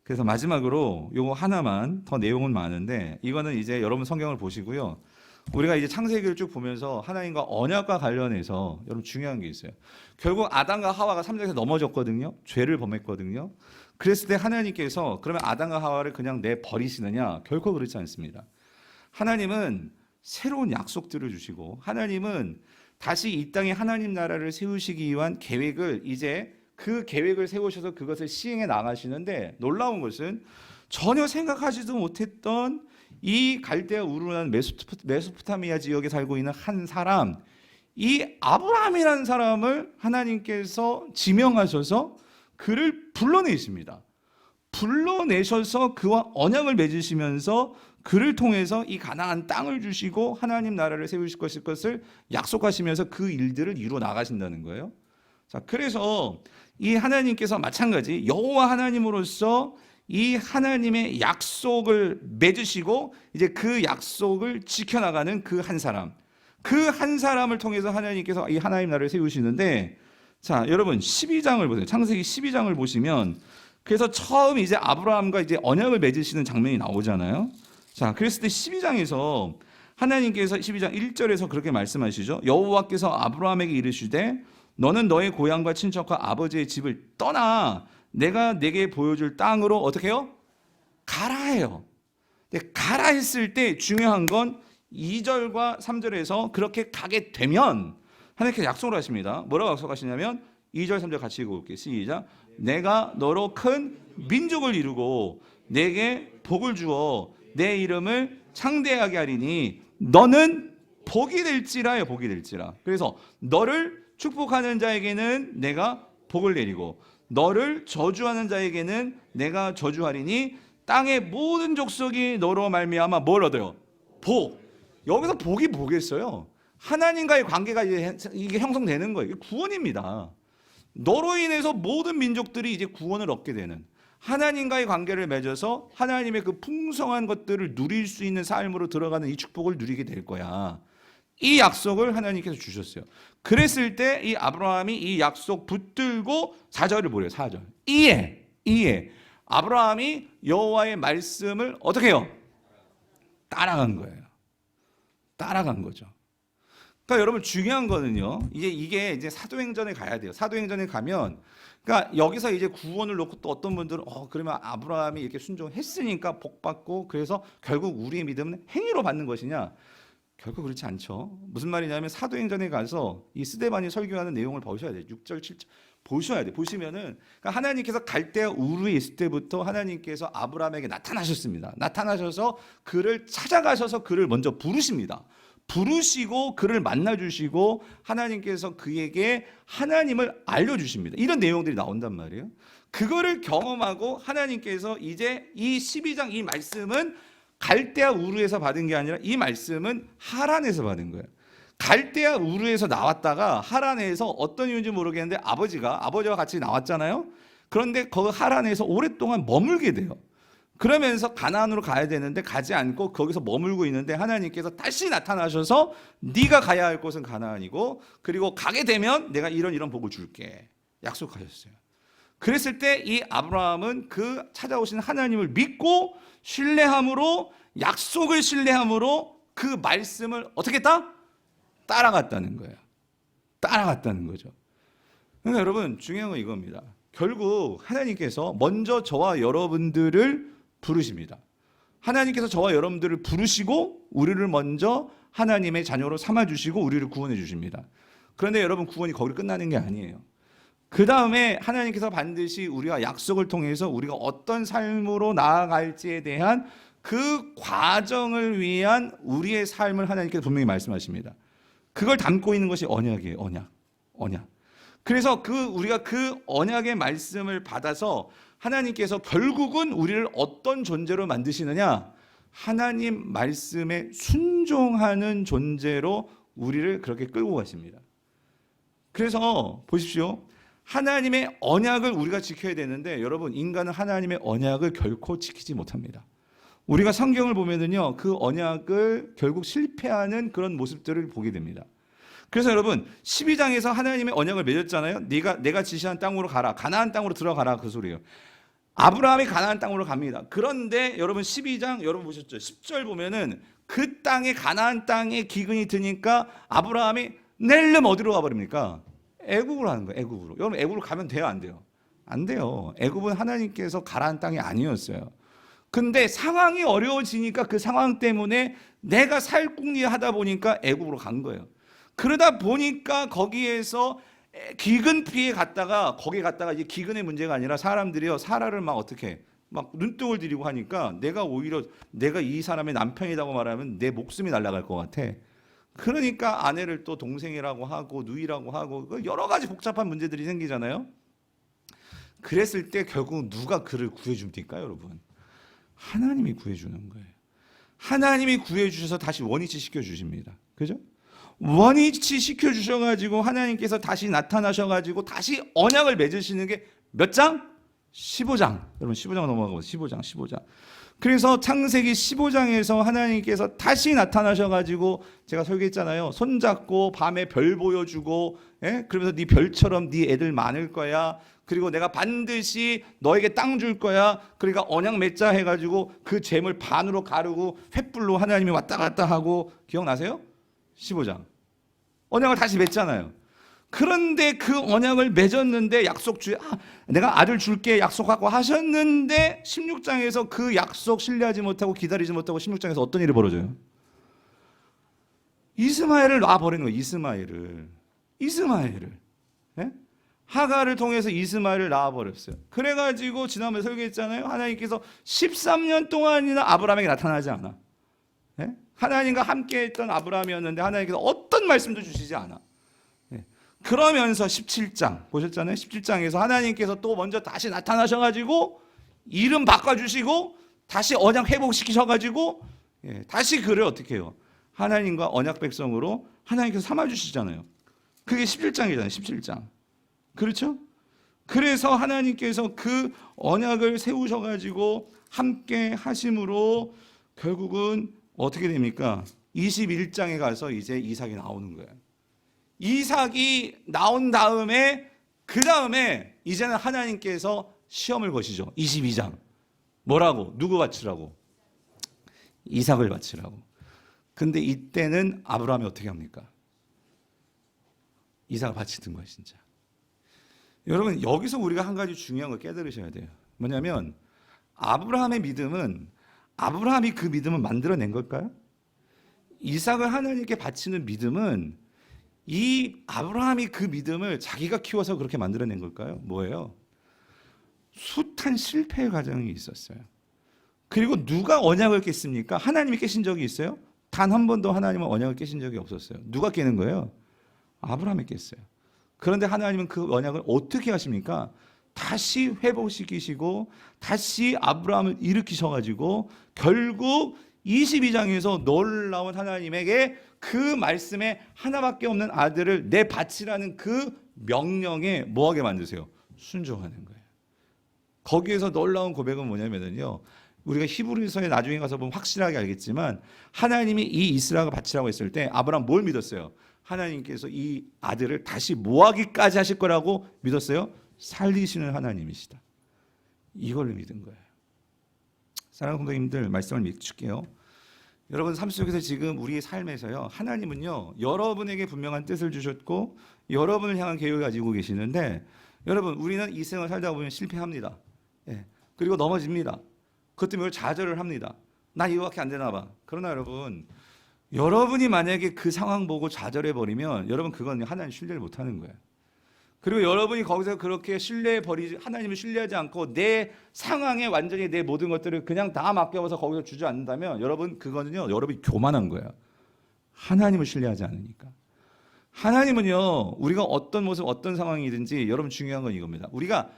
그래서 마지막으로 요거 하나만, 더 내용은 많은데 이거는 이제 여러분 성경을 보시고요, 우리가 이제 창세기를 쭉 보면서 하나님과 언약과 관련해서 여러분 중요한 게 있어요. 결국 아담과 하와가 3장에서 넘어졌거든요. 죄를 범했거든요. 그랬을 때 하나님께서 그러면 아담과 하와를 그냥 내버리시느냐? 결코 그렇지 않습니다. 하나님은 새로운 약속들을 주시고, 하나님은 다시 이 땅에 하나님 나라를 세우시기 위한 계획을, 이제 그 계획을 세우셔서 그것을 시행해 나가시는데, 놀라운 것은 전혀 생각하지도 못했던 이 갈대아 우르란 메소포타미아 지역에 살고 있는 한 사람, 이 아브라함이라는 사람을 하나님께서 지명하셔서 그를 불러내십니다. 불러내셔서 그와 언약을 맺으시면서 그를 통해서 이 가나안 땅을 주시고 하나님 나라를 세우실 것을 약속하시면서 그 일들을 이루어 나가신다는 거예요. 자, 그래서 이 하나님께서 마찬가지 여호와 하나님으로서 이 하나님의 약속을 맺으시고 이제 그 약속을 지켜나가는 그 한 사람, 그 한 사람을 통해서 하나님께서 이 하나님 나라를 세우시는데, 자, 여러분 12장을 보세요. 창세기 12장을 보시면, 그래서 처음 이제 아브라함과 이제 언약을 맺으시는 장면이 나오잖아요. 자, 그랬을 때 12장에서 하나님께서 12장 1절에서 그렇게 말씀하시죠. 여호와께서 아브라함에게 이르시되 너는 너의 고향과 친척과 아버지의 집을 떠나 내가 내게 보여줄 땅으로 어떻게 해요? 가라 해요. 근데 가라 했을 때 중요한 건 2절과 3절에서 그렇게 가게 되면 하나님께서 약속을 하십니다. 뭐라고 약속하시냐면 2절 3절 같이 읽어볼게요. 시작. 내가 너로 큰 민족을 이루고 내게 복을 주어 내 이름을 창대하게 하리니 너는 복이 될지라요. 복이 될지라. 그래서 너를 축복하는 자에게는 내가 복을 내리고 너를 저주하는 자에게는 내가 저주하리니 땅의 모든 족속이 너로 말미암아 뭘 얻어요? 복. 여기서 복이 뭐겠어요? 하나님과의 관계가 이게 형성되는 거예요. 이게 구원입니다. 너로 인해서 모든 민족들이 이제 구원을 얻게 되는, 하나님과의 관계를 맺어서 하나님의 그 풍성한 것들을 누릴 수 있는 삶으로 들어가는 이 축복을 누리게 될 거야. 이 약속을 하나님께서 주셨어요. 그랬을 때 이 아브라함이 이 약속 붙들고 4절을 보래요. 4절. 이에 아브라함이 여호와의 말씀을 어떻게 해요? 따라간 거예요. 따라간 거죠. 그러니까 여러분 중요한 거는요. 이게 이제 사도행전에 가야 돼요. 사도행전에 가면, 그러니까 여기서 이제 구원을 놓고 또 어떤 분들은 그러면 아브라함이 이렇게 순종했으니까 복 받고 그래서 결국 우리의 믿음은 행위로 받는 것이냐? 결국 그렇지 않죠. 무슨 말이냐면 사도행전에 가서 이 스데반이 설교하는 내용을 보셔야 돼요. 6절, 7절 보셔야 돼요. 보시면은 그러니까 하나님께서 갈대아 우르에 있을 때부터 하나님께서 아브라함에게 나타나셨습니다. 나타나셔서 그를 찾아가셔서 그를 먼저 부르십니다. 부르시고 그를 만나주시고 하나님께서 그에게 하나님을 알려주십니다. 이런 내용들이 나온단 말이에요. 그거를 경험하고 하나님께서 이제 이 12장 이 말씀은 갈대아 우르에서 받은 게 아니라 이 말씀은 하란에서 받은 거예요. 갈대아 우르에서 나왔다가 하란에서 어떤 이유인지 모르겠는데 아버지와 같이 나왔잖아요. 그런데 그 하란에서 오랫동안 머물게 돼요. 그러면서 가나안으로 가야 되는데 가지 않고 거기서 머물고 있는데 하나님께서 다시 나타나셔서 네가 가야 할 곳은 가나안이고 그리고 가게 되면 내가 이런 복을 줄게 약속하셨어요. 그랬을 때 이 아브라함은 그 찾아오신 하나님을 믿고 신뢰함으로, 약속을 신뢰함으로 그 말씀을 어떻게 했다? 따라갔다는 거예요. 따라갔다는 거죠. 그러니까 여러분 중요한 건 이겁니다. 결국 하나님께서 먼저 저와 여러분들을 부르십니다. 하나님께서 저와 여러분들을 부르시고 우리를 먼저 하나님의 자녀로 삼아주시고 우리를 구원해 주십니다. 그런데 여러분 구원이 거기로 끝나는 게 아니에요. 그 다음에 하나님께서 반드시 우리와 약속을 통해서 우리가 어떤 삶으로 나아갈지에 대한 그 과정을 위한 우리의 삶을 하나님께서 분명히 말씀하십니다. 그걸 담고 있는 것이 언약이에요. 언약. 그래서 우리가 그 언약의 말씀을 받아서 하나님께서 결국은 우리를 어떤 존재로 만드시느냐? 하나님 말씀에 순종하는 존재로 우리를 그렇게 끌고 가십니다. 그래서 보십시오. 하나님의 언약을 우리가 지켜야 되는데 여러분 인간은 하나님의 언약을 결코 지키지 못합니다. 우리가 성경을 보면은요 그 언약을 결국 실패하는 그런 모습들을 보게 됩니다. 그래서 여러분 12장에서 하나님의 언약을 맺었잖아요. 내가 지시한 땅으로 가라. 가나안 땅으로 들어가라 그 소리예요. 아브라함이 가나안 땅으로 갑니다. 그런데 여러분 12장 여러분 보셨죠? 10절 보면은 그 땅에 가나안 땅에 기근이 드니까 아브라함이 낼름 어디로 가버립니까? 애굽으로 하는 거예요. 애굽으로. 여러분 애굽으로 가면 돼요? 안 돼요? 안 돼요. 애굽은 하나님께서 가라한 땅이 아니었어요. 근데 상황이 어려워지니까 그 상황 때문에 내가 살궁리 하다 보니까 애굽으로 간 거예요. 그러다 보니까 거기에서 기근 피해 갔다가 거기 갔다가 이제 기근의 문제가 아니라 사람들이요 사라를 막 어떻게 막 눈독을 들이고 하니까 내가 이 사람의 남편이라고 말하면 내 목숨이 날아갈 것 같아. 그러니까 아내를 또 동생이라고 하고 누이라고 하고 여러 가지 복잡한 문제들이 생기잖아요. 그랬을 때 결국 누가 그를 구해줍니까 여러분? 하나님이 구해주는 거예요. 하나님이 구해주셔서 다시 원위치 시켜주십니다. 그죠? 원위치 시켜주셔가지고 하나님께서 다시 나타나셔가지고 다시 언약을 맺으시는 게 몇 장? 15장. 여러분 15장 넘어가고 15장. 그래서 창세기 15장에서 하나님께서 다시 나타나셔가지고 제가 설교했잖아요. 손잡고 밤에 별 보여주고 그러면서 네 별처럼 네 애들 많을 거야. 그리고 내가 반드시 너에게 땅 줄 거야. 그러니까 언약 맺자 해가지고 그 잼을 반으로 가르고 횃불로 하나님이 왔다 갔다 하고 기억나세요? 15장. 언약을 다시 맺잖아요. 그런데 그 언약을 맺었는데 약속주에 내가 아들 줄게 약속하고 하셨는데 16장에서 그 약속 신뢰하지 못하고 기다리지 못하고 16장에서 어떤 일이 벌어져요? 이스마엘을 놔버리는 거예요. 이스마엘을. 하가를 통해서 이스마엘을 낳아버렸어요. 그래가지고 지난번에 설교했잖아요. 하나님께서 13년 동안이나 아브라함에게 나타나지 않아. 네? 하나님과 함께했던 아브라함이었는데 하나님께서 어떤 말씀도 주시지 않아. 네. 그러면서 17장 보셨잖아요. 17장에서 하나님께서 또 먼저 다시 나타나셔가지고 이름 바꿔주시고 다시 언약 회복시키셔가지고 다시 그를 어떻게 해요? 하나님과 언약 백성으로 하나님께서 삼아주시잖아요. 그게 17장이잖아요. 17장. 그렇죠? 그래서 하나님께서 그 언약을 세우셔가지고 함께 하심으로 결국은 어떻게 됩니까? 21장에 가서 이제 이삭이 나오는 거예요. 이삭이 나온 다음에 그 다음에 이제는 하나님께서 시험을 거시죠. 22장. 뭐라고? 누구 바치라고? 이삭을 바치라고. 근데 이때는 아브라함이 어떻게 합니까? 이삭을 바치던 거예요, 진짜. 여러분, 여기서 우리가 한 가지 중요한 걸 깨달으셔야 돼요. 뭐냐면 아브라함의 믿음은 아브라함이 그 믿음을 만들어낸 걸까요? 이삭을 하나님께 바치는 믿음은 이 아브라함이 그 믿음을 자기가 키워서 그렇게 만들어낸 걸까요? 뭐예요? 숱한 실패의 과정이 있었어요. 그리고 누가 언약을 깼습니까? 하나님이 깨신 적이 있어요? 단 한 번도 하나님은 언약을 깨신 적이 없었어요. 누가 깨는 거예요? 아브라함이 깼어요. 그런데 하나님은 그 언약을 어떻게 하십니까? 다시 회복시키시고 다시 아브라함을 일으키셔가지고 결국 22장에서 놀라운 하나님에게 그 말씀에 하나밖에 없는 아들을 내 바치라는 그 명령에 뭐하게 만드세요? 순종하는 거예요. 거기에서 놀라운 고백은 뭐냐면요, 우리가 히브리서에 나중에 가서 보면 확실하게 알겠지만 하나님이 이 이스라엘을 바치라고 했을 때 아브라함 뭘 믿었어요? 하나님께서 이 아들을 다시 뭐하기까지 하실 거라고 믿었어요? 살리시는 하나님이시다. 이걸 믿은 거예요. 사랑하는 성도님들, 말씀을 믿을게요. 여러분 삶 속에서 지금 우리의 삶에서요, 하나님은요 여러분에게 분명한 뜻을 주셨고 여러분을 향한 계획을 가지고 계시는데, 여러분 우리는 이 생을 살다 보면 실패합니다. 그리고 넘어집니다. 그것 때문에 좌절을 합니다. 난 이거밖에 안 되나 봐. 그러나 여러분이 만약에 그 상황 보고 좌절해버리면 여러분 그건 하나님 신뢰를 못하는 거예요. 그리고 여러분이 거기서 그렇게 하나님을 신뢰하지 않고 내 상황에 완전히 내 모든 것들을 그냥 다 맡겨서 거기서 주저앉는다면 여러분 그거는요, 여러분이 교만한 거예요. 하나님을 신뢰하지 않으니까. 하나님은요, 우리가 어떤 모습 어떤 상황이든지 여러분 중요한 건 이겁니다. 우리가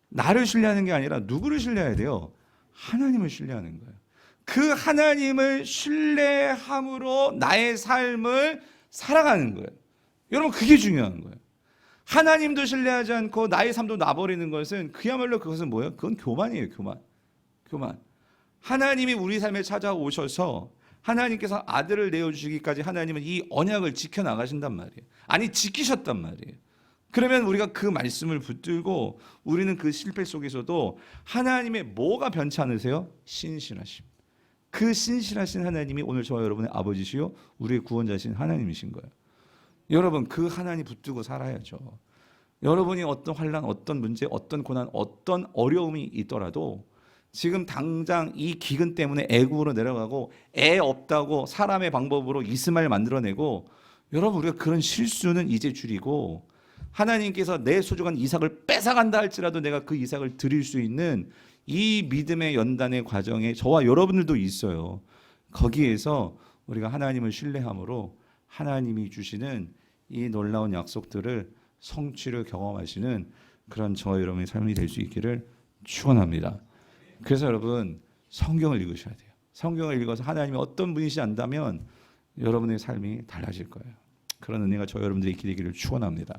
나를 신뢰하는 게 아니라 누구를 신뢰해야 돼요? 하나님을 신뢰하는 거예요. 그 하나님을 신뢰함으로 나의 삶을 살아가는 거예요. 여러분 그게 중요한 거예요. 하나님도 신뢰하지 않고 나의 삶도 놔버리는 것은 그야말로 그것은 뭐예요? 그건 교만이에요. 교만. 하나님이 우리 삶에 찾아오셔서 하나님께서 아들을 내어주시기까지 하나님은 이 언약을 지켜나가신단 말이에요. 아니 지키셨단 말이에요. 그러면 우리가 그 말씀을 붙들고 우리는 그 실패 속에서도 하나님의 뭐가 변치 않으세요? 신실하심. 그 신실하신 하나님이 오늘 저와 여러분의 아버지시요 우리의 구원자신 하나님이신 거예요. 여러분 그 하나님 붙들고 살아야죠. 여러분이 어떤 환난, 어떤 문제, 어떤 고난, 어떤 어려움이 있더라도 지금 당장 이 기근 때문에 애국으로 내려가고 애 없다고 사람의 방법으로 이스마엘 만들어내고, 여러분 우리가 그런 실수는 이제 줄이고 하나님께서 내 소중한 이삭을 뺏어간다 할지라도 내가 그 이삭을 드릴 수 있는 이 믿음의 연단의 과정에 저와 여러분들도 있어요. 거기에서 우리가 하나님을 신뢰함으로 하나님이 주시는 이 놀라운 약속들을 성취를 경험하시는 그런 저와 여러분의 삶이 될 수 있기를 축원합니다. 그래서 여러분 성경을 읽으셔야 돼요. 성경을 읽어서 하나님이 어떤 분이시지 안다면 여러분의 삶이 달라질 거예요. 그런 은혜가 저와 여러분들의 있게 되기를 축원합니다.